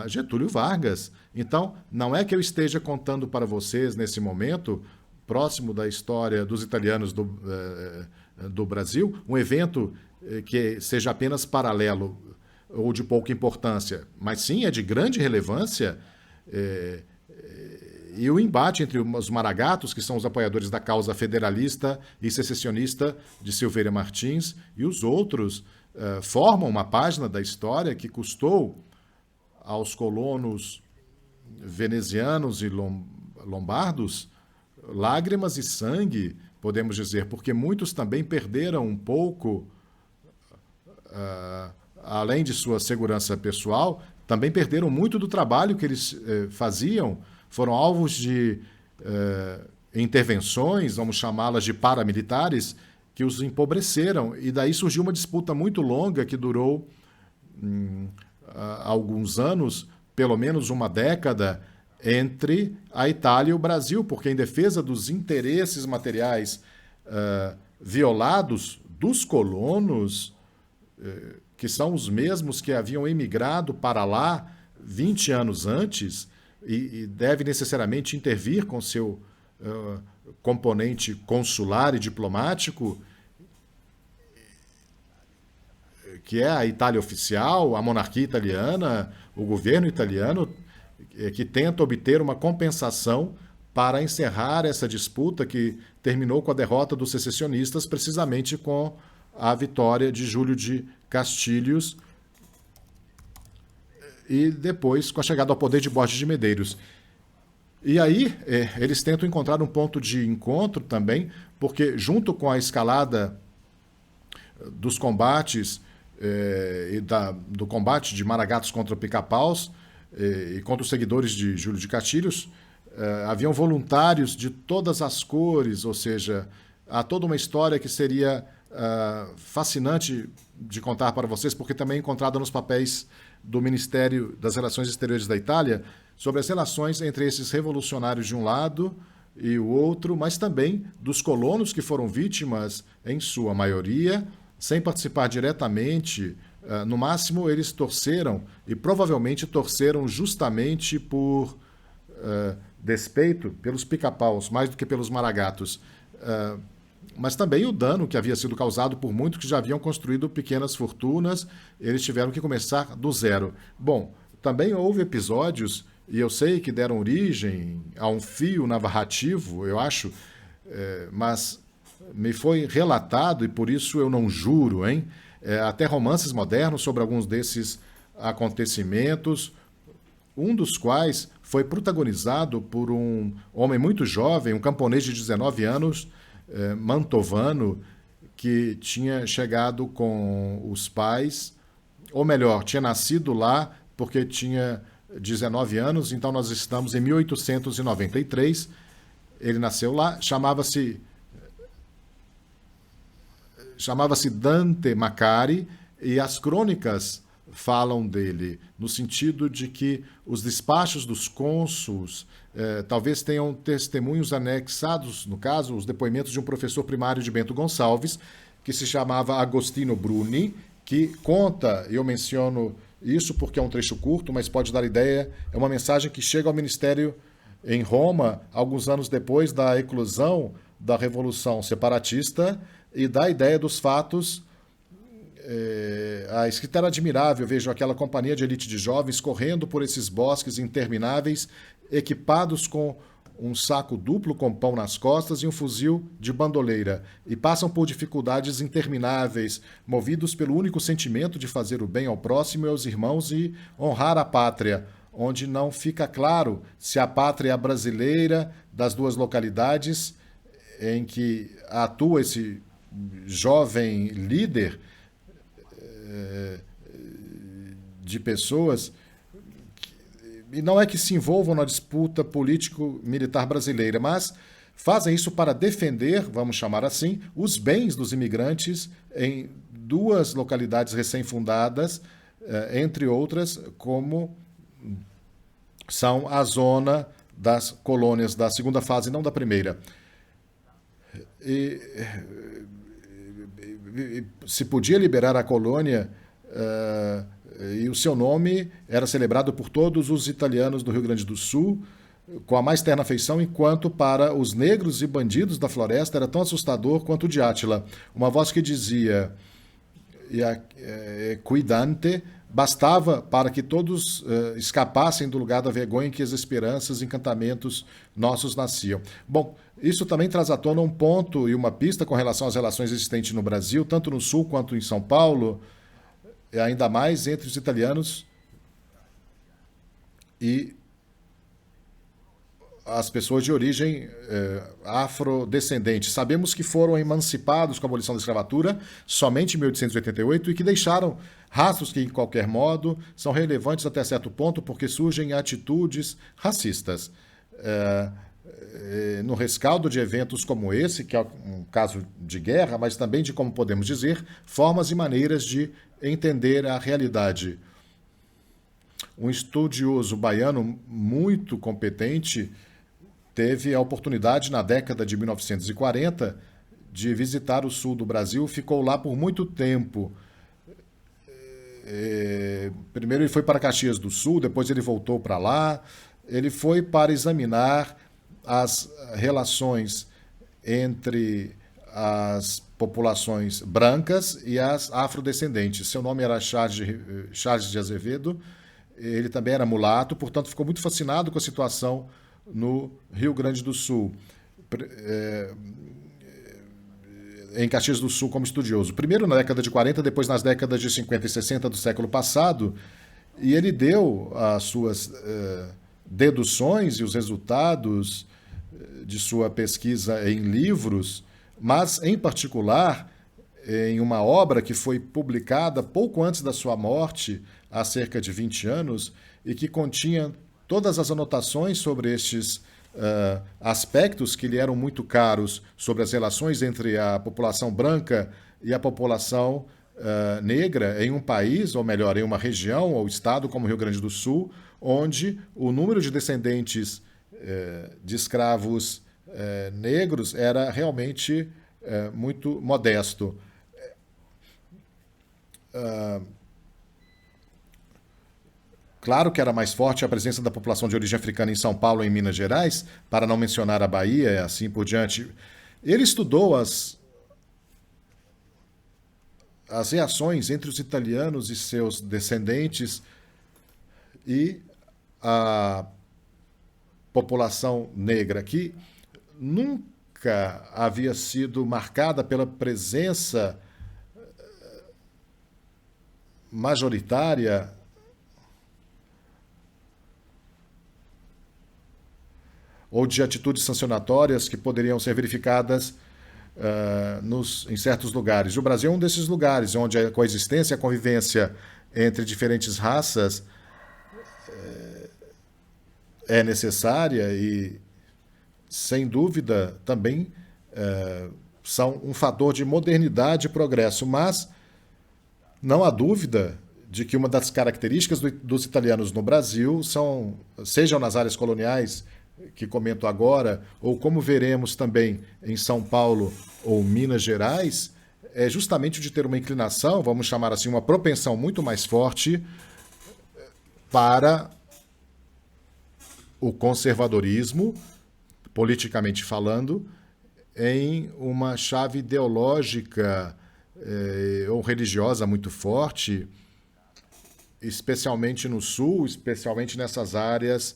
Getúlio Vargas. Então, não é que eu esteja contando para vocês, nesse momento, próximo da história dos italianos do Brasil, um evento que seja apenas paralelo ou de pouca importância, mas sim é de grande relevância, e o embate entre os maragatos, que são os apoiadores da causa federalista e secessionista de Silveira Martins, e os outros, formam uma página da história que custou aos colonos venezianos e lombardos lágrimas e sangue, podemos dizer, porque muitos também perderam um pouco, além de sua segurança pessoal, também perderam muito do trabalho que eles faziam, foram alvos de intervenções, vamos chamá-las de paramilitares, que os empobreceram, e daí surgiu uma disputa muito longa que durou alguns anos, pelo menos uma década, entre a Itália e o Brasil, porque em defesa dos interesses materiais violados dos colonos, que são os mesmos que haviam emigrado para lá 20 anos antes, e deve necessariamente intervir com seu componente consular e diplomático, que é a Itália oficial, a monarquia italiana, o governo italiano, que tenta obter uma compensação para encerrar essa disputa que terminou com a derrota dos secessionistas, precisamente com a vitória de Júlio de Castilhos e depois com a chegada ao poder de Borges de Medeiros. E aí eles tentam encontrar um ponto de encontro também, porque junto com a escalada dos combates do combate de maragatos contra pica-paus e contra os seguidores de Júlio de Castilhos, haviam voluntários de todas as cores, ou seja, há toda uma história que seria fascinante de contar para vocês, porque também é encontrada nos papéis do Ministério das Relações Exteriores da Itália, sobre as relações entre esses revolucionários de um lado e o outro, mas também dos colonos que foram vítimas, em sua maioria, sem participar diretamente. No máximo, eles torceram, e provavelmente torceram justamente por despeito pelos pica-paus, mais do que pelos maragatos. Mas também o dano que havia sido causado por muitos que já haviam construído pequenas fortunas, eles tiveram que começar do zero. Bom, também houve episódios, e eu sei que deram origem a um fio narrativo, eu acho, mas me foi relatado, e por isso eu não juro, até romances modernos sobre alguns desses acontecimentos, um dos quais foi protagonizado por um homem muito jovem, um camponês de 19 anos, mantovano, que tinha chegado com os pais, ou melhor, tinha nascido lá porque tinha 19 anos, então nós estamos em 1893, ele nasceu lá, chamava-se Dante Macari, e as crônicas falam dele, no sentido de que os despachos dos cônsuls talvez tenham testemunhos anexados, no caso, os depoimentos de um professor primário de Bento Gonçalves, que se chamava Agostino Bruni, que conta, eu menciono isso porque é um trecho curto, mas pode dar ideia, é uma mensagem que chega ao ministério em Roma, alguns anos depois da eclosão da Revolução Separatista, e dá a ideia dos fatos. A escrita era admirável, vejo aquela companhia de elite de jovens correndo por esses bosques intermináveis, equipados com um saco duplo com pão nas costas e um fuzil de bandoleira, e passam por dificuldades intermináveis, movidos pelo único sentimento de fazer o bem ao próximo e aos irmãos e honrar a pátria, onde não fica claro se a pátria brasileira das duas localidades em que atua esse jovem líder de pessoas, e não é que se envolvam na disputa político-militar brasileira, mas fazem isso para defender, vamos chamar assim, os bens dos imigrantes em duas localidades recém-fundadas, entre outras, como são a zona das colônias da segunda fase, não da primeira. E se podia liberar a colônia e o seu nome era celebrado por todos os italianos do Rio Grande do Sul com a mais terna afeição, enquanto para os negros e bandidos da floresta era tão assustador quanto o de Átila. Uma voz que dizia cuidante bastava para que todos escapassem do lugar da vergonha em que as esperanças e encantamentos nossos nasciam. Bom, isso também traz à tona um ponto e uma pista com relação às relações existentes no Brasil, tanto no Sul quanto em São Paulo, e ainda mais entre os italianos e as pessoas de origem afrodescendente. Sabemos que foram emancipados com a abolição da escravatura somente em 1888 e que deixaram rastros que, em qualquer modo, são relevantes até certo ponto porque surgem atitudes racistas. No rescaldo de eventos como esse, que é um caso de guerra, mas também de, como podemos dizer, formas e maneiras de entender a realidade. Um estudioso baiano muito competente teve a oportunidade, na década de 1940, de visitar o sul do Brasil, ficou lá por muito tempo. Primeiro ele foi para Caxias do Sul, depois ele voltou para lá. Ele foi para examinar as relações entre as populações brancas e as afrodescendentes. Seu nome era Charles de Azevedo, ele também era mulato, portanto ficou muito fascinado com a situação no Rio Grande do Sul, em Caxias do Sul como estudioso. Primeiro na década de 40, depois nas décadas de 50 e 60 do século passado, e ele deu as suas deduções e os resultados de sua pesquisa em livros, mas, em particular, em uma obra que foi publicada pouco antes da sua morte, há cerca de 20 anos, e que continha todas as anotações sobre estes aspectos que lhe eram muito caros, sobre as relações entre a população branca e a população negra em um país, ou melhor, em uma região ou estado como o Rio Grande do Sul, onde o número de descendentes de escravos negros era realmente muito modesto. Claro que era mais forte a presença da população de origem africana em São Paulo e em Minas Gerais, para não mencionar a Bahia e assim por diante. Ele estudou as reações entre os italianos e seus descendentes e a população negra, que nunca havia sido marcada pela presença majoritária ou de atitudes sancionatórias que poderiam ser verificadas em certos lugares. O Brasil é um desses lugares onde a coexistência e a convivência entre diferentes raças é necessária e, sem dúvida, também são um fator de modernidade e progresso, mas não há dúvida de que uma das características dos italianos no Brasil sejam nas áreas coloniais que comento agora, ou como veremos também em São Paulo ou Minas Gerais, é justamente de ter uma inclinação, vamos chamar assim, uma propensão muito mais forte para o conservadorismo, politicamente falando, em uma chave ideológica ou religiosa muito forte, especialmente no Sul, especialmente nessas áreas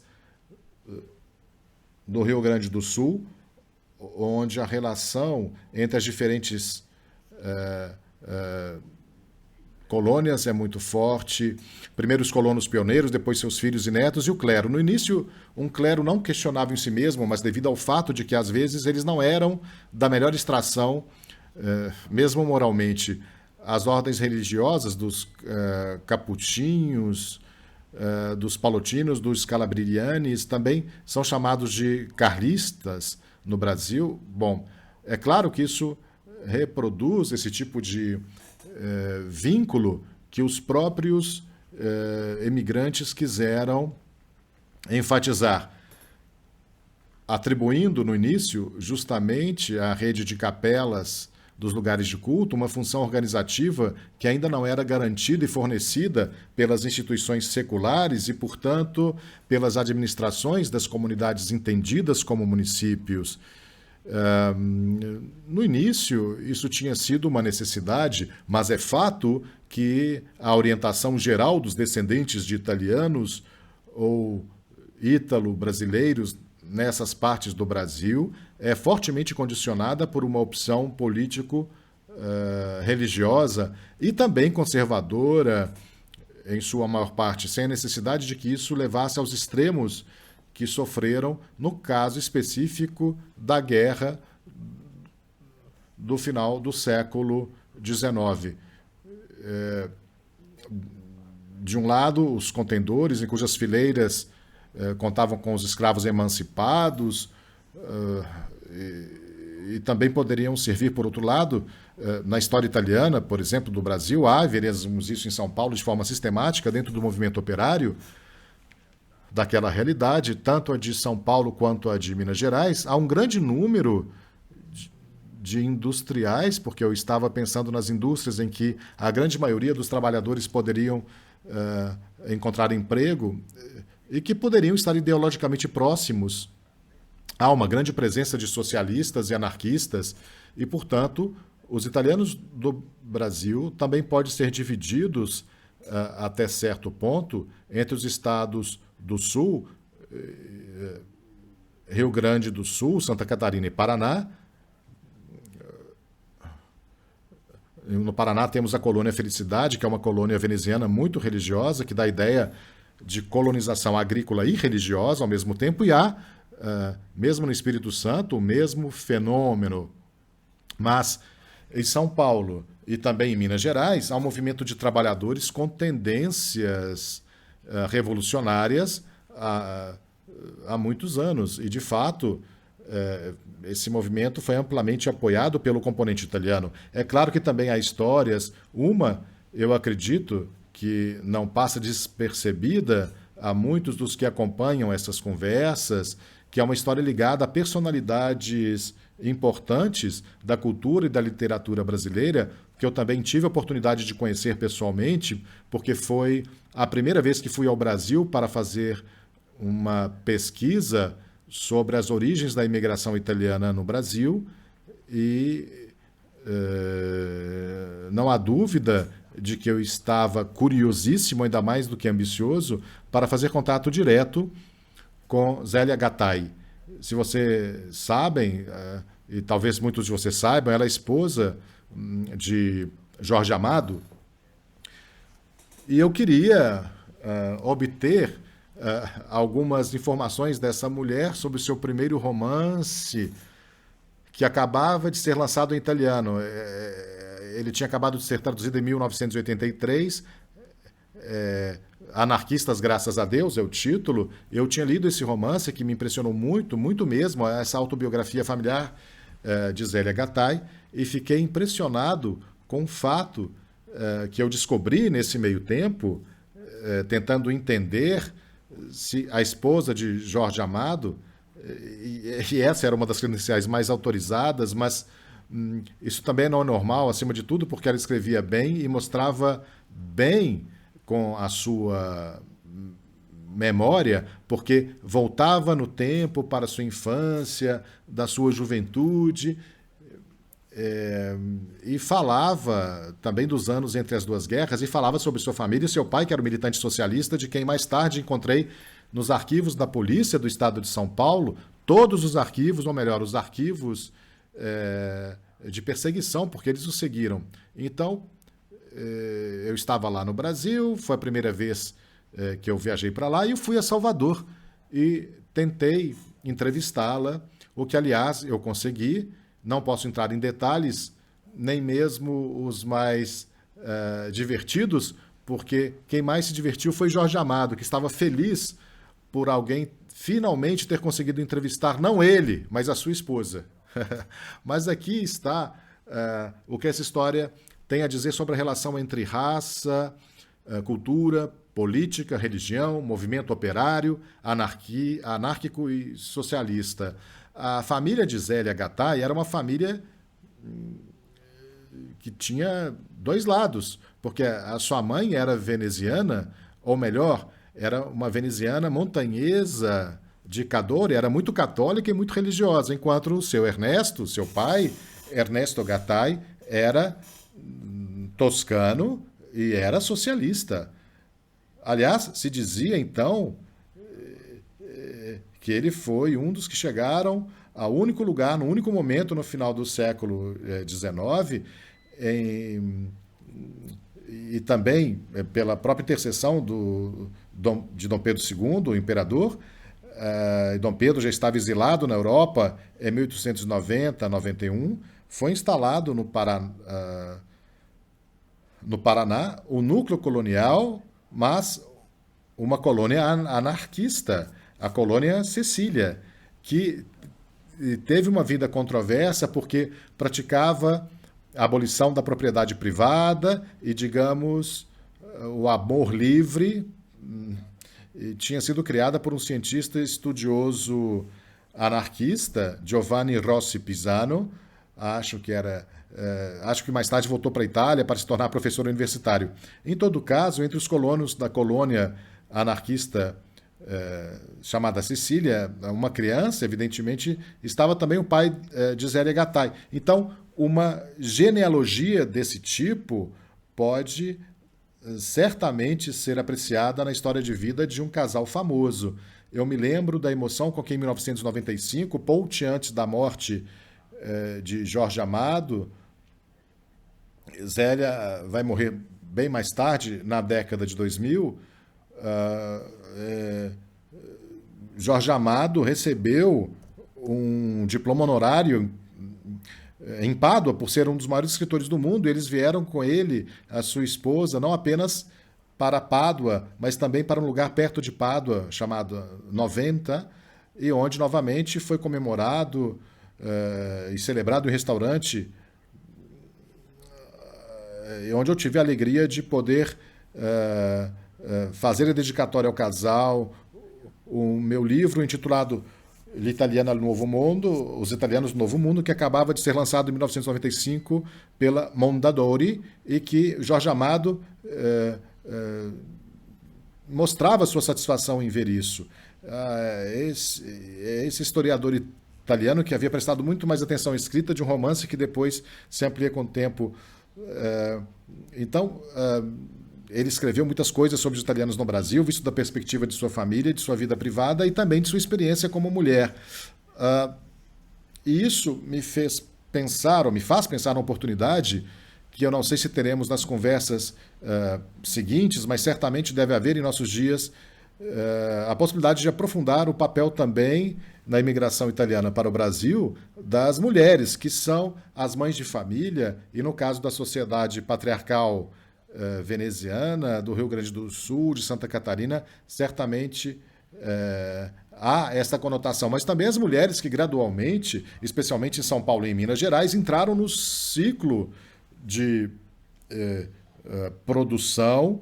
do Rio Grande do Sul, onde a relação entre as diferentes colônias é muito forte. Primeiro os colonos pioneiros, depois seus filhos e netos, e o clero. No início, um clero não questionável em si mesmo, mas devido ao fato de que, às vezes, eles não eram da melhor extração, mesmo moralmente. As ordens religiosas dos capuchinhos, dos palotinos, dos scalabrinianes, também são chamados de carlistas no Brasil. Bom, é claro que isso reproduz esse tipo de vínculo que os próprios emigrantes quiseram enfatizar, atribuindo no início justamente à rede de capelas dos lugares de culto uma função organizativa que ainda não era garantida e fornecida pelas instituições seculares e, portanto, pelas administrações das comunidades entendidas como municípios. No início, isso tinha sido uma necessidade, mas é fato que a orientação geral dos descendentes de italianos ou ítalo-brasileiros nessas partes do Brasil é fortemente condicionada por uma opção político-religiosa e também conservadora, em sua maior parte, sem a necessidade de que isso levasse aos extremos que sofreram no caso específico da guerra do final do século XIX. De um lado, os contendores, em cujas fileiras contavam com os escravos emancipados, e também poderiam servir, por outro lado, na história italiana, por exemplo, do Brasil, veremos isso em São Paulo de forma sistemática, dentro do movimento operário, daquela realidade, tanto a de São Paulo quanto a de Minas Gerais, há um grande número de industriais, porque eu estava pensando nas indústrias em que a grande maioria dos trabalhadores poderiam encontrar emprego e que poderiam estar ideologicamente próximos. Há uma grande presença de socialistas e anarquistas e, portanto, os italianos do Brasil também podem ser divididos até certo ponto entre os estados do Sul, Rio Grande do Sul, Santa Catarina e Paraná. No Paraná temos a colônia Felicidade, que é uma colônia veneziana muito religiosa, que dá a ideia de colonização agrícola e religiosa ao mesmo tempo, e há, mesmo no Espírito Santo, o mesmo fenômeno. Mas em São Paulo e também em Minas Gerais, há um movimento de trabalhadores com tendências revolucionárias há muitos anos. E, de fato, esse movimento foi amplamente apoiado pelo componente italiano. É claro que também há histórias, eu acredito, que não passa despercebida a muitos dos que acompanham essas conversas, que é uma história ligada a personalidades importantes da cultura e da literatura brasileira, que eu também tive a oportunidade de conhecer pessoalmente, porque foi a primeira vez que fui ao Brasil para fazer uma pesquisa sobre as origens da imigração italiana no Brasil, e não há dúvida de que eu estava curiosíssimo, ainda mais do que ambicioso, para fazer contato direto com Zélia Gattai. Se vocês sabem, e talvez muitos de vocês saibam, ela é esposa de Jorge Amado, e eu queria obter algumas informações dessa mulher sobre o seu primeiro romance, que acabava de ser lançado em italiano. Ele tinha acabado de ser traduzido em 1983. Anarquistas, Graças a Deus, é o título. Eu tinha lido esse romance que me impressionou muito, muito mesmo, essa autobiografia familiar de Zélia Gattai, e fiquei impressionado com o fato que eu descobri nesse meio tempo, tentando entender se a esposa de Jorge Amado, e essa era uma das credenciais mais autorizadas, mas isso também não é normal, acima de tudo, porque ela escrevia bem e mostrava bem com a sua memória, porque voltava no tempo para a sua infância, da sua juventude, e falava também dos anos entre as duas guerras, e falava sobre sua família e seu pai, que era um militante socialista, de quem mais tarde encontrei nos arquivos da polícia do estado de São Paulo, todos os arquivos, ou melhor, os arquivos de perseguição, porque eles o seguiram. Então, eu estava lá no Brasil, foi a primeira vez que eu viajei para lá, e eu fui a Salvador e tentei entrevistá-la, o que, aliás, eu consegui. Não posso entrar em detalhes, nem mesmo os mais divertidos, porque quem mais se divertiu foi Jorge Amado, que estava feliz por alguém finalmente ter conseguido entrevistar, não ele, mas a sua esposa. Mas aqui está o que essa história tem a dizer sobre a relação entre raça, cultura, política, religião, movimento operário, anárquico e socialista. A família de Zélia Gattai era uma família que tinha dois lados, porque a sua mãe era veneziana, ou melhor, era uma veneziana montanhesa de Cadore, era muito católica e muito religiosa, enquanto o seu Ernesto, seu pai, Ernesto Gattai, era toscano e era socialista. Aliás, se dizia então que ele foi um dos que chegaram ao único lugar, no único momento no final do século XIX, e também pela própria intercessão de Dom Pedro II, o imperador. Dom Pedro já estava exilado na Europa em 1890, 91, foi instalado no Paraná o núcleo colonial, mas uma colônia anarquista, a colônia Cecília, que teve uma vida controversa porque praticava a abolição da propriedade privada e, digamos, o amor livre. E tinha sido criada por um cientista estudioso anarquista, Giovanni Rossi Pisano, acho que mais tarde voltou para a Itália para se tornar professor universitário. Em todo caso, entre os colonos da colônia anarquista chamada Cecília, uma criança, evidentemente, estava também o pai de Zélia Gattai. Então, uma genealogia desse tipo pode certamente ser apreciada na história de vida de um casal famoso. Eu me lembro da emoção com que, em 1995, pouco antes da morte de Jorge Amado, Zélia vai morrer bem mais tarde, na década de 2000, Jorge Amado recebeu um diploma honorário em Pádua, por ser um dos maiores escritores do mundo. Eles vieram com ele, a sua esposa, não apenas para Pádua, mas também para um lugar perto de Pádua, chamado Noventa, e onde novamente foi comemorado e celebrado em um restaurante, onde eu tive a alegria de poder fazer a dedicatória ao casal, o meu livro intitulado L'Italiana al Nuovo Mondo, Os Italianos do Novo Mundo, que acabava de ser lançado em 1995 pela Mondadori, e que Jorge Amado mostrava sua satisfação em ver isso. Esse historiador italiano que havia prestado muito mais atenção à escrita de um romance que depois se amplia com o tempo. Então, ele escreveu muitas coisas sobre os italianos no Brasil, visto da perspectiva de sua família, de sua vida privada e também de sua experiência como mulher. E isso me fez pensar, ou me faz pensar na oportunidade que eu não sei se teremos nas conversas seguintes, mas certamente deve haver em nossos dias a possibilidade de aprofundar o papel também na imigração italiana para o Brasil das mulheres, que são as mães de família, e no caso da sociedade patriarcal veneziana, do Rio Grande do Sul, de Santa Catarina, certamente há essa conotação. Mas também as mulheres que gradualmente, especialmente em São Paulo e em Minas Gerais, entraram no ciclo de produção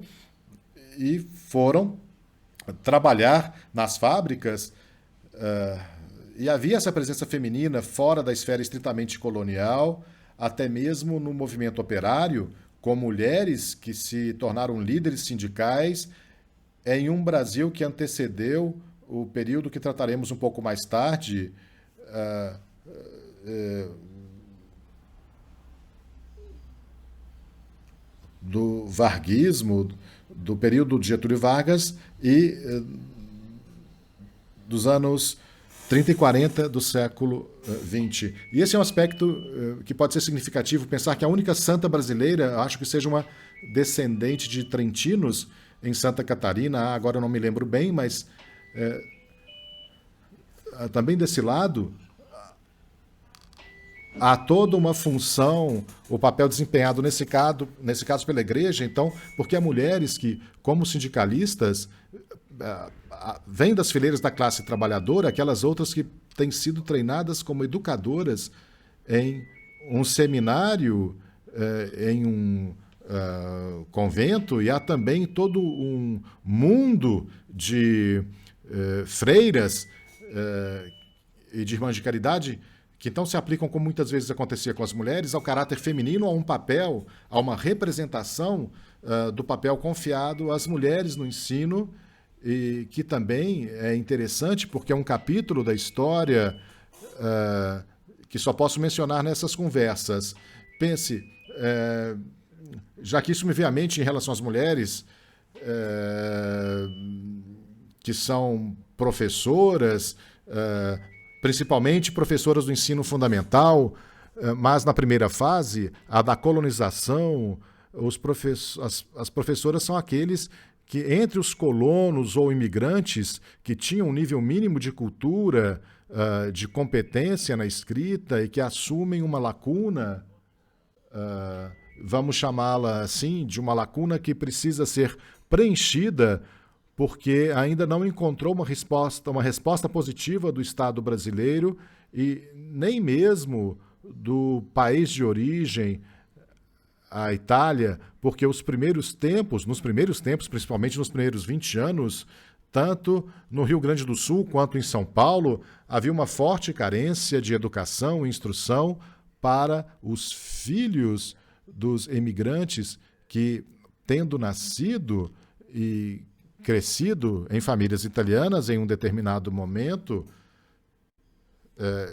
e foram trabalhar nas fábricas. E havia essa presença feminina fora da esfera estritamente colonial, até mesmo no movimento operário, com mulheres que se tornaram líderes sindicais em um Brasil que antecedeu o período que trataremos um pouco mais tarde, do varguismo, do período de Getúlio Vargas e dos anos 30 e 40 do século XX. E esse é um aspecto que pode ser significativo, pensar que a única santa brasileira, acho que seja uma descendente de trentinos em Santa Catarina, agora eu não me lembro bem, mas também desse lado há toda uma função, o papel desempenhado nesse caso pela igreja, então, porque há mulheres que, como sindicalistas, vêm das fileiras da classe trabalhadora, aquelas outras que têm sido treinadas como educadoras em um seminário, em um convento, e há também todo um mundo de freiras e de irmãs de caridade que então se aplicam, como muitas vezes acontecia com as mulheres, ao caráter feminino, a um papel, a uma representação do papel confiado às mulheres no ensino, e que também é interessante porque é um capítulo da história que só posso mencionar nessas conversas. Pense, já que isso me veio à mente em relação às mulheres que são professoras, principalmente professoras do ensino fundamental, mas na primeira fase, a da colonização, as professoras são aqueles que, entre os colonos ou imigrantes que tinham um nível mínimo de cultura, de competência na escrita e que assumem uma lacuna, vamos chamá-la assim, de uma lacuna que precisa ser preenchida porque ainda não encontrou uma resposta positiva do Estado brasileiro e nem mesmo do país de origem, a Itália, porque nos primeiros tempos, principalmente nos primeiros 20 anos, tanto no Rio Grande do Sul quanto em São Paulo, havia uma forte carência de educação e instrução para os filhos dos emigrantes que, tendo nascido e crescido em famílias italianas em um determinado momento,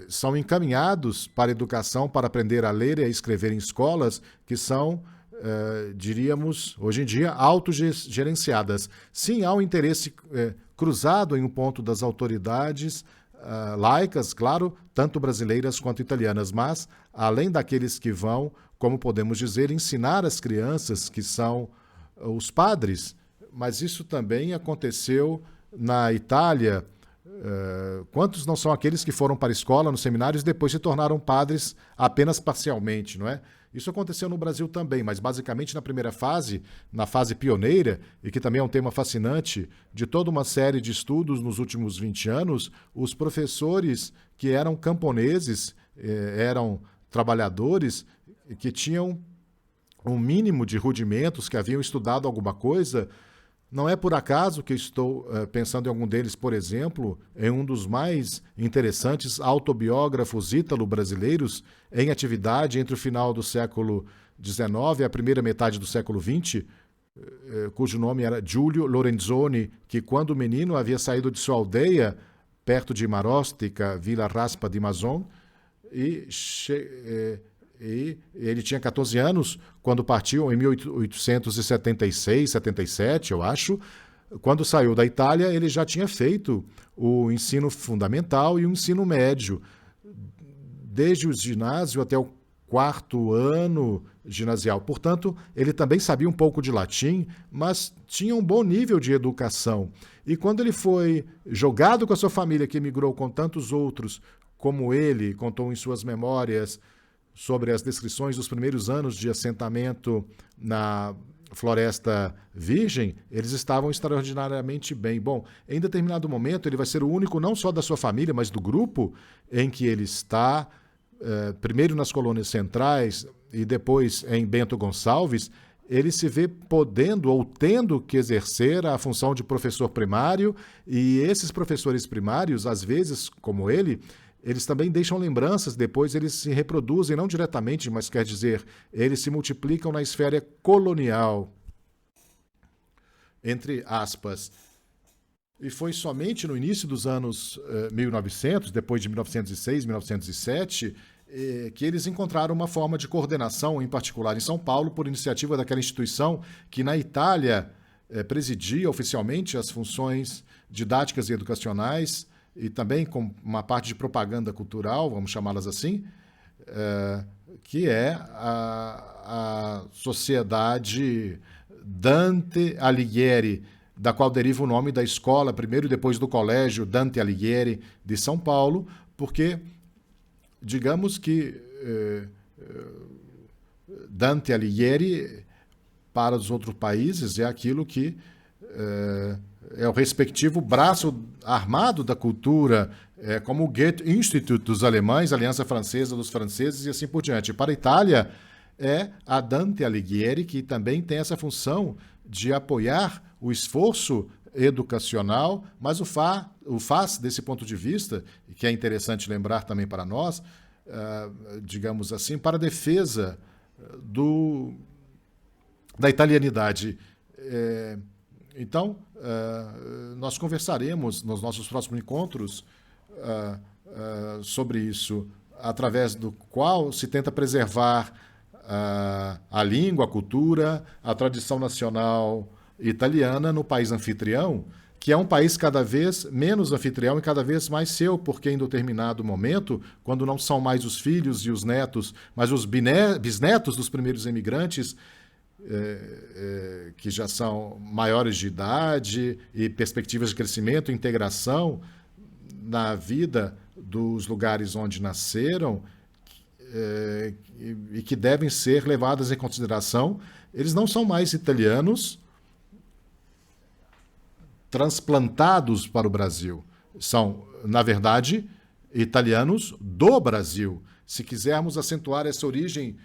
são encaminhados para a educação, para aprender a ler e a escrever em escolas que são, diríamos, hoje em dia, autogerenciadas. Sim, há um interesse cruzado em um ponto das autoridades laicas, claro, tanto brasileiras quanto italianas, mas, além daqueles que vão, como podemos dizer, ensinar as crianças, que são os padres, mas isso também aconteceu na Itália. Quantos não são aqueles que foram para a escola, nos seminários, e depois se tornaram padres apenas parcialmente, não é? Isso aconteceu no Brasil também, mas basicamente na primeira fase, na fase pioneira, e que também é um tema fascinante de toda uma série de estudos nos últimos 20 anos, os professores que eram camponeses, eram trabalhadores que tinham um mínimo de rudimentos, que haviam estudado alguma coisa. Não é por acaso que estou pensando em algum deles, por exemplo, em um dos mais interessantes autobiógrafos ítalo-brasileiros em atividade entre o final do século XIX e a primeira metade do século XX, cujo nome era Giulio Lorenzoni, que quando menino havia saído de sua aldeia, perto de Marostica, Vila Raspa di Mazon, e ele tinha 14 anos quando partiu, em 1876, 77, eu acho. Quando saiu da Itália, ele já tinha feito o ensino fundamental e o ensino médio, desde o ginásio até o 4º ano ginasial. Portanto, ele também sabia um pouco de latim, mas tinha um bom nível de educação. E quando ele foi jogado com a sua família, que emigrou com tantos outros, como ele contou em suas memórias, sobre as descrições dos primeiros anos de assentamento na Floresta Virgem, eles estavam extraordinariamente bem. Bom, em determinado momento ele vai ser o único, não só da sua família, mas do grupo em que ele está, primeiro nas colônias centrais e depois em Bento Gonçalves, ele se vê podendo ou tendo que exercer a função de professor primário, e esses professores primários, às vezes, como ele, eles também deixam lembranças, depois eles se reproduzem, não diretamente, mas quer dizer, eles se multiplicam na esfera colonial, entre aspas. E foi somente no início dos anos 1900, depois de 1906, 1907, que eles encontraram uma forma de coordenação, em particular em São Paulo, por iniciativa daquela instituição que na Itália presidia oficialmente as funções didáticas e educacionais, e também com uma parte de propaganda cultural, vamos chamá-las assim, que é a Sociedade Dante Alighieri, da qual deriva o nome da escola, primeiro e depois do colégio Dante Alighieri de São Paulo, porque, digamos que Dante Alighieri, para os outros países, é aquilo que é o respectivo braço armado da cultura, como o Goethe-Institut dos alemães, a Aliança Francesa dos franceses e assim por diante. Para a Itália, é a Dante Alighieri, que também tem essa função de apoiar o esforço educacional, mas o faz, desse ponto de vista, que é interessante lembrar também para nós, digamos assim, para a defesa da italianidade. Então, nós conversaremos nos nossos próximos encontros sobre isso, através do qual se tenta preservar a língua, a cultura, a tradição nacional italiana no país anfitrião, que é um país cada vez menos anfitrião e cada vez mais seu, porque em determinado momento, quando não são mais os filhos e os netos, mas os bisnetos dos primeiros imigrantes, que já são maiores de idade e perspectivas de crescimento e integração na vida dos lugares onde nasceram, e que devem ser levadas em consideração, eles não são mais italianos transplantados para o Brasil. São, na verdade, italianos do Brasil. Se quisermos acentuar essa origem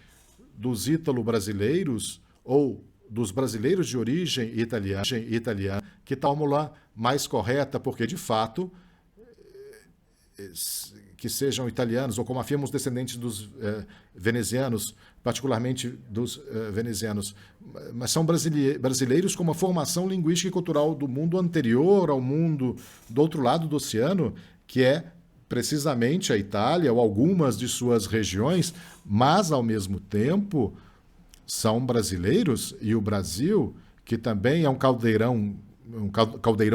dos ítalo-brasileiros ou dos brasileiros de origem italiana, que tal fórmula mais correta, porque, de fato, que sejam italianos, ou como afirmam os descendentes dos venezianos, particularmente dos venezianos, mas são brasileiros com uma formação linguística e cultural do mundo anterior ao mundo do outro lado do oceano, que é precisamente a Itália ou algumas de suas regiões, mas, ao mesmo tempo, são brasileiros, e o Brasil, que também é um caldeirão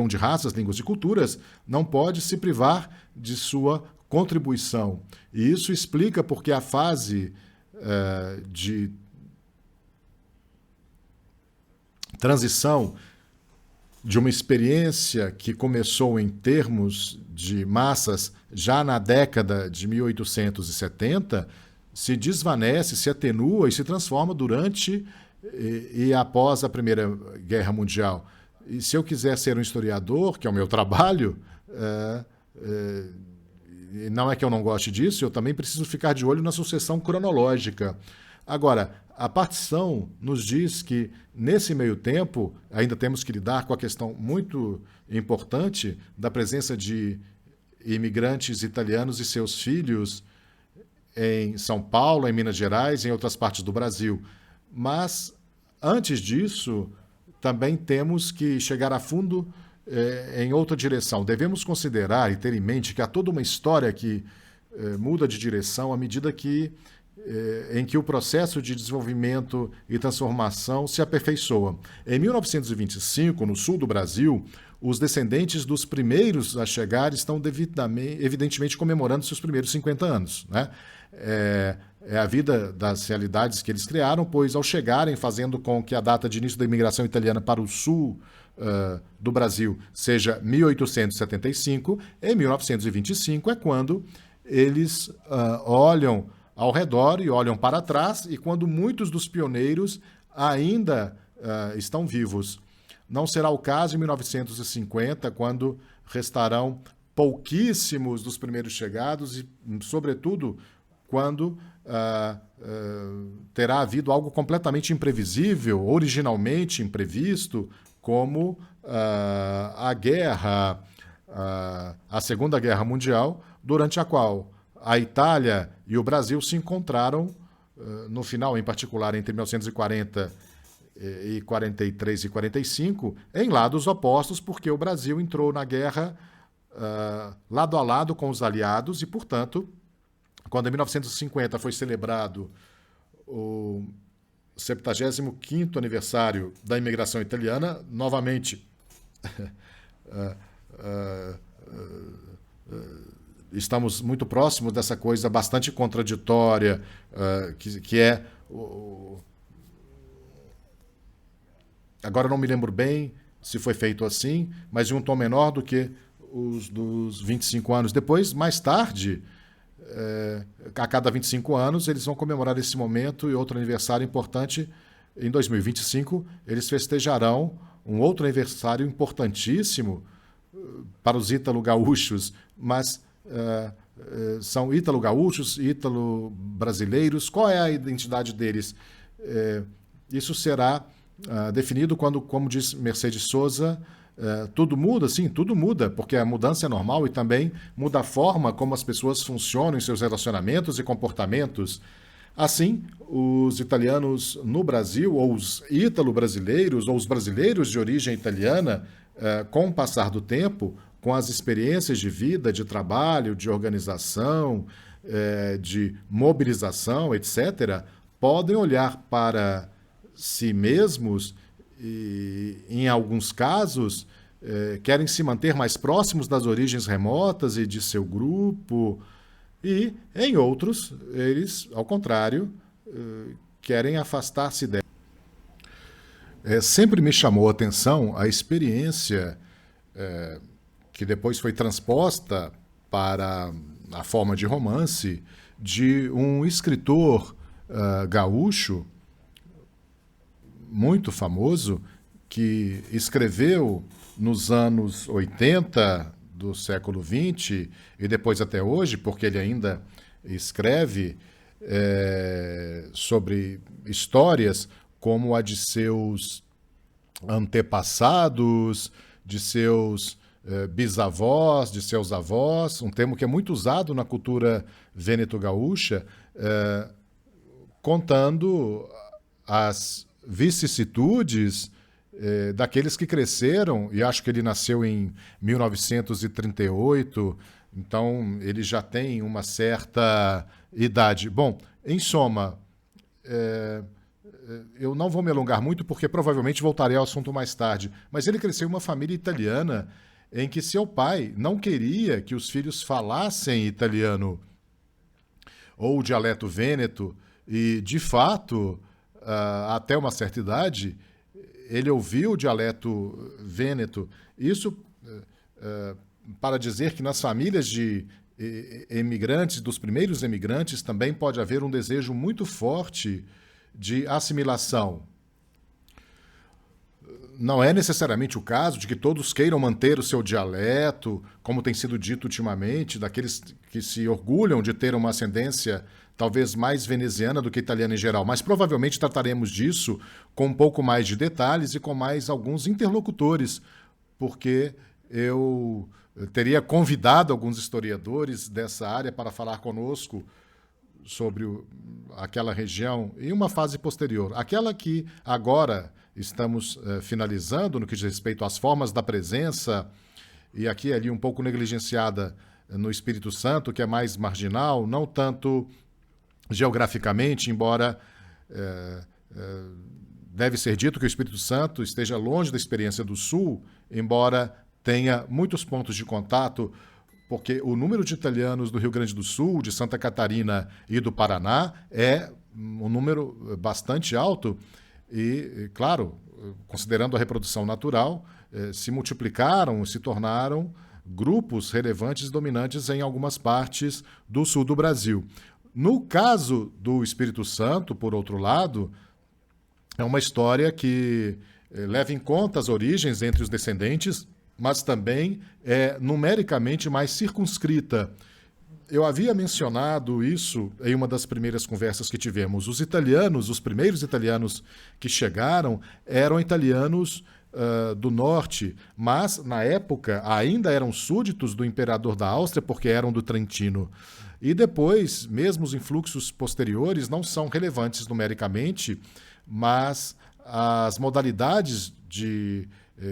de raças, línguas e culturas, não pode se privar de sua contribuição. E isso explica porque a fase de transição de uma experiência que começou em termos de massas já na década de 1870 se desvanece, se atenua e se transforma durante e após a Primeira Guerra Mundial. E se eu quiser ser um historiador, que é o meu trabalho, não é que eu não goste disso, eu também preciso ficar de olho na sucessão cronológica. Agora, a partição nos diz que, nesse meio tempo, ainda temos que lidar com a questão muito importante da presença de imigrantes italianos e seus filhos em São Paulo, em Minas Gerais e em outras partes do Brasil. Mas, antes disso, também temos que chegar a fundo em outra direção. Devemos considerar e ter em mente que há toda uma história que muda de direção à medida em que o processo de desenvolvimento e transformação se aperfeiçoa. Em 1925, no sul do Brasil, os descendentes dos primeiros a chegar estão evidentemente comemorando seus primeiros 50 anos, né? É a vida das realidades que eles criaram, pois ao chegarem, fazendo com que a data de início da imigração italiana para o sul do Brasil seja 1875, em 1925 é quando eles olham ao redor e olham para trás, e quando muitos dos pioneiros ainda estão vivos. Não será o caso em 1950, quando restarão pouquíssimos dos primeiros chegados e, sobretudo, quando terá havido algo completamente imprevisível, originalmente imprevisto, como a guerra, a Segunda Guerra Mundial, durante a qual a Itália e o Brasil se encontraram no final, em particular entre 1940 e 43 e 45, em lados opostos, porque o Brasil entrou na guerra lado a lado com os aliados e, portanto, quando em 1950 foi celebrado o 75º aniversário da imigração italiana, novamente estamos muito próximos dessa coisa bastante contraditória, que é... Agora não me lembro bem se foi feito assim, mas em um tom menor do que os dos 25 anos. Depois, mais tarde, a cada 25 anos, eles vão comemorar esse momento e outro aniversário importante. Em 2025, eles festejarão um outro aniversário importantíssimo para os ítalo-gaúchos, mas são ítalo-gaúchos, ítalo-brasileiros. Qual é a identidade deles? Isso será definido quando, como diz Mercedes Sosa, tudo muda, sim, tudo muda, porque a mudança é normal e também muda a forma como as pessoas funcionam em seus relacionamentos e comportamentos. Assim, os italianos no Brasil, ou os ítalo-brasileiros, ou os brasileiros de origem italiana, com o passar do tempo, com as experiências de vida, de trabalho, de organização, de mobilização, etc., podem olhar para si mesmos e, em alguns casos, querem se manter mais próximos das origens remotas e de seu grupo, e, em outros, eles, ao contrário, querem afastar-se dela. Sempre me chamou a atenção a experiência que depois foi transposta para a forma de romance de um escritor gaúcho muito famoso que escreveu nos anos 80 do século XX e depois até hoje, porque ele ainda escreve sobre histórias como a de seus antepassados, de seus bisavós, de seus avós, um termo que é muito usado na cultura vêneto-gaúcha, contando as vicissitudes daqueles que cresceram, e acho que ele nasceu em 1938, então ele já tem uma certa idade. Bom, em soma, eu não vou me alongar muito porque provavelmente voltarei ao assunto mais tarde, mas ele cresceu em uma família italiana em que seu pai não queria que os filhos falassem italiano ou dialeto vêneto, e, de fato, até uma certa idade, ele ouviu o dialeto vêneto. Isso para dizer que nas famílias de emigrantes, dos primeiros emigrantes, também pode haver um desejo muito forte de assimilação. Não é necessariamente o caso de que todos queiram manter o seu dialeto, como tem sido dito ultimamente, daqueles que se orgulham de ter uma ascendência talvez mais veneziana do que italiana em geral, mas provavelmente trataremos disso com um pouco mais de detalhes e com mais alguns interlocutores, porque eu teria convidado alguns historiadores dessa área para falar conosco sobre aquela região em uma fase posterior. Aquela que agora estamos finalizando no que diz respeito às formas da presença, e aqui e ali um pouco negligenciada no Espírito Santo, que é mais marginal, não tanto geograficamente, embora deve ser dito que o Espírito Santo esteja longe da experiência do Sul, embora tenha muitos pontos de contato, porque o número de italianos do Rio Grande do Sul, de Santa Catarina e do Paraná é um número bastante alto e, claro, considerando a reprodução natural, se multiplicaram, se tornaram grupos relevantes e dominantes em algumas partes do sul do Brasil. No caso do Espírito Santo, por outro lado, é uma história que leva em conta as origens entre os descendentes, mas também é numericamente mais circunscrita. eu havia mencionado isso em uma das primeiras conversas que tivemos. Os italianos, os primeiros italianos que chegaram, eram italianos do norte, mas na época ainda eram súditos do imperador da Áustria, porque eram do Trentino. E depois, mesmo os influxos posteriores não são relevantes numericamente, mas as modalidades de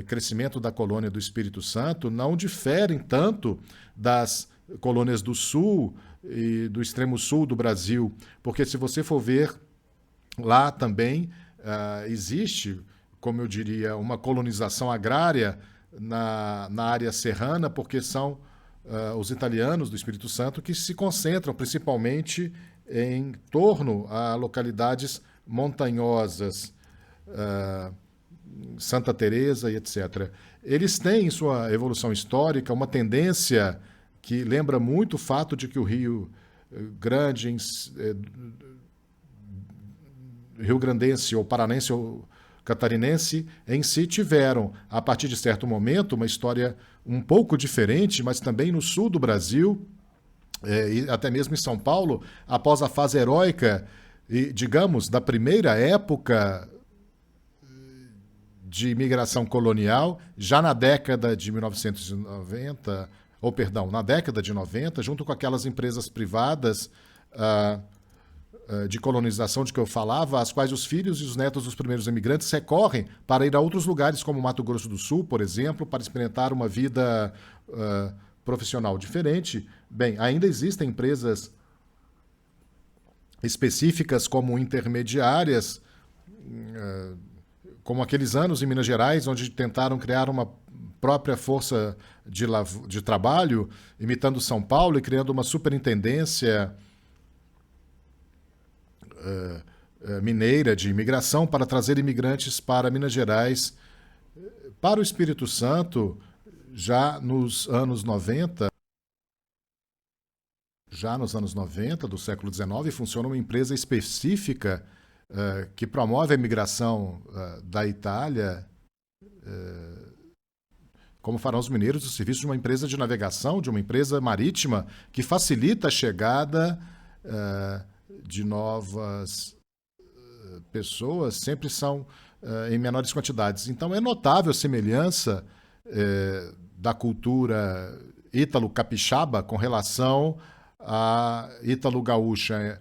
crescimento da colônia do Espírito Santo não diferem tanto das colônias do sul e do extremo sul do Brasil, porque se você for ver, lá também existe, como eu diria, uma colonização agrária na área serrana, porque são os italianos do Espírito Santo que se concentram principalmente em torno a localidades montanhosas, Santa Teresa e etc. Eles têm em sua evolução histórica uma tendência que lembra muito o fato de que o Rio Grande, Rio Grandense ou Paranense ou Catarinense em si tiveram, a partir de certo momento, uma história um pouco diferente, mas também no sul do Brasil, e até mesmo em São Paulo, após a fase heróica, e, digamos, da primeira época de imigração colonial, já na década de 1990, ou perdão, na década de 90, junto com aquelas empresas privadas de colonização de que eu falava, as quais os filhos e os netos dos primeiros imigrantes recorrem para ir a outros lugares, como Mato Grosso do Sul, por exemplo, para experimentar uma vida profissional diferente. Bem, ainda existem empresas específicas como intermediárias, como aqueles anos em Minas Gerais, onde tentaram criar uma própria força de trabalho, imitando São Paulo e criando uma superintendência mineira de imigração para trazer imigrantes para Minas Gerais, para o Espírito Santo, já nos anos 90. Já nos anos 90 do século XIX, funciona uma empresa específica que promove a imigração da Itália, como farão os mineiros, o serviço de uma empresa de navegação, de uma empresa marítima, que facilita a chegada de novas pessoas, sempre são em menores quantidades. Então é notável a semelhança da cultura ítalo-capixaba com relação à ítalo-gaúcha,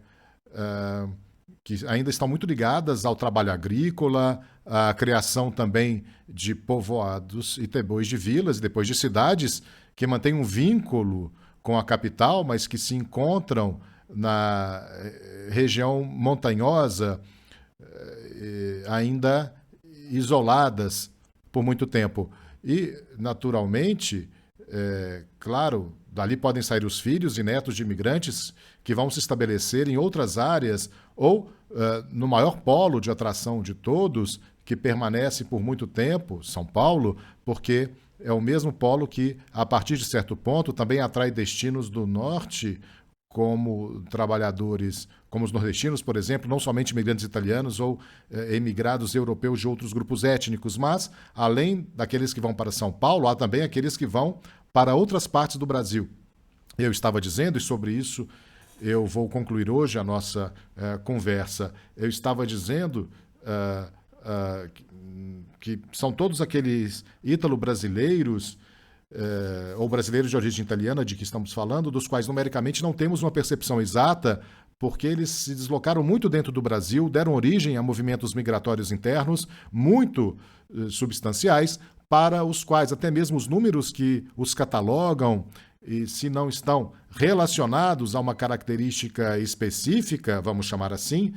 que ainda estão muito ligadas ao trabalho agrícola, à criação também de povoados e depois de vilas, e depois de cidades que mantêm um vínculo com a capital, mas que se encontram na região montanhosa, ainda isoladas por muito tempo. E, naturalmente, claro, dali podem sair os filhos e netos de imigrantes que vão se estabelecer em outras áreas ou no maior polo de atração de todos, que permanece por muito tempo, São Paulo, porque é o mesmo polo que, a partir de certo ponto, também atrai destinos do norte, como trabalhadores, como os nordestinos, por exemplo, não somente imigrantes italianos ou emigrados europeus de outros grupos étnicos, mas, além daqueles que vão para São Paulo, há também aqueles que vão para outras partes do Brasil. Eu estava dizendo, e sobre isso eu vou concluir hoje a nossa conversa, eu estava dizendo que são todos aqueles ítalo-brasileiros ou brasileiros de origem italiana de que estamos falando, dos quais numericamente não temos uma percepção exata, porque eles se deslocaram muito dentro do Brasil, deram origem a movimentos migratórios internos muito substanciais, para os quais até mesmo os números que os catalogam, e se não estão relacionados a uma característica específica, vamos chamar assim,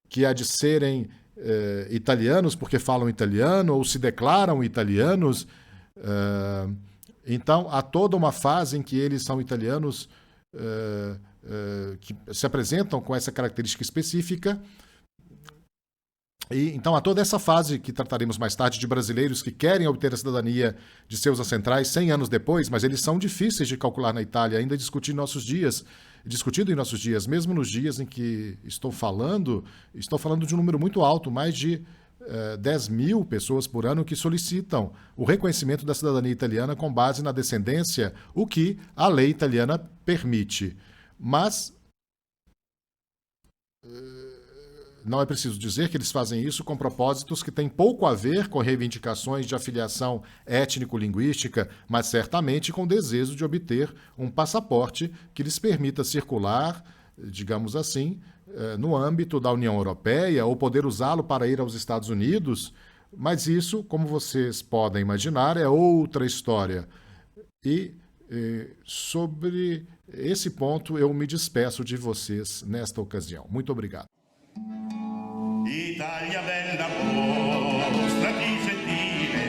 que há de serem italianos porque falam italiano ou se declaram italianos. Então, há toda uma fase em que eles são italianos que se apresentam com essa característica específica. E, então, há toda essa fase que trataremos mais tarde de brasileiros que querem obter a cidadania de seus ancestrais 100 anos depois, mas eles são difíceis de calcular na Itália, ainda discutido em nossos dias, mesmo nos dias em que estou falando de um número muito alto, mais de 10 mil pessoas por ano que solicitam o reconhecimento da cidadania italiana com base na descendência, o que a lei italiana permite. Mas não é preciso dizer que eles fazem isso com propósitos que têm pouco a ver com reivindicações de afiliação étnico-linguística, mas certamente com desejo de obter um passaporte que lhes permita circular, digamos assim, no âmbito da União Europeia ou poder usá-lo para ir aos Estados Unidos. Mas isso, como vocês podem imaginar, é outra história. E sobre esse ponto eu me despeço de vocês nesta ocasião. Muito obrigado. Italia bella mostrati gentile,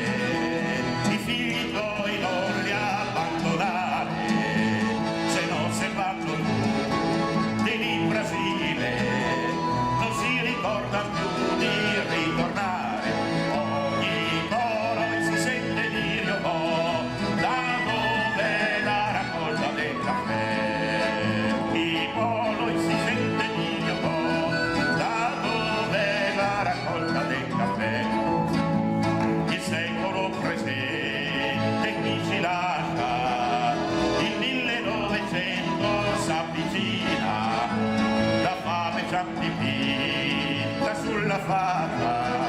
i figli tuoi non li abbandonare, se no se vanno tutti in Brasile, non si ricorda più di ritornare, ogni coro si sente dire un po', da dove la raccolta del caffè, i polo si sente dire un po', la raccolta del caffè, il secolo presente chi ci lascia, il 1900 s'avvicina, la fame già dipinta sulla faccia,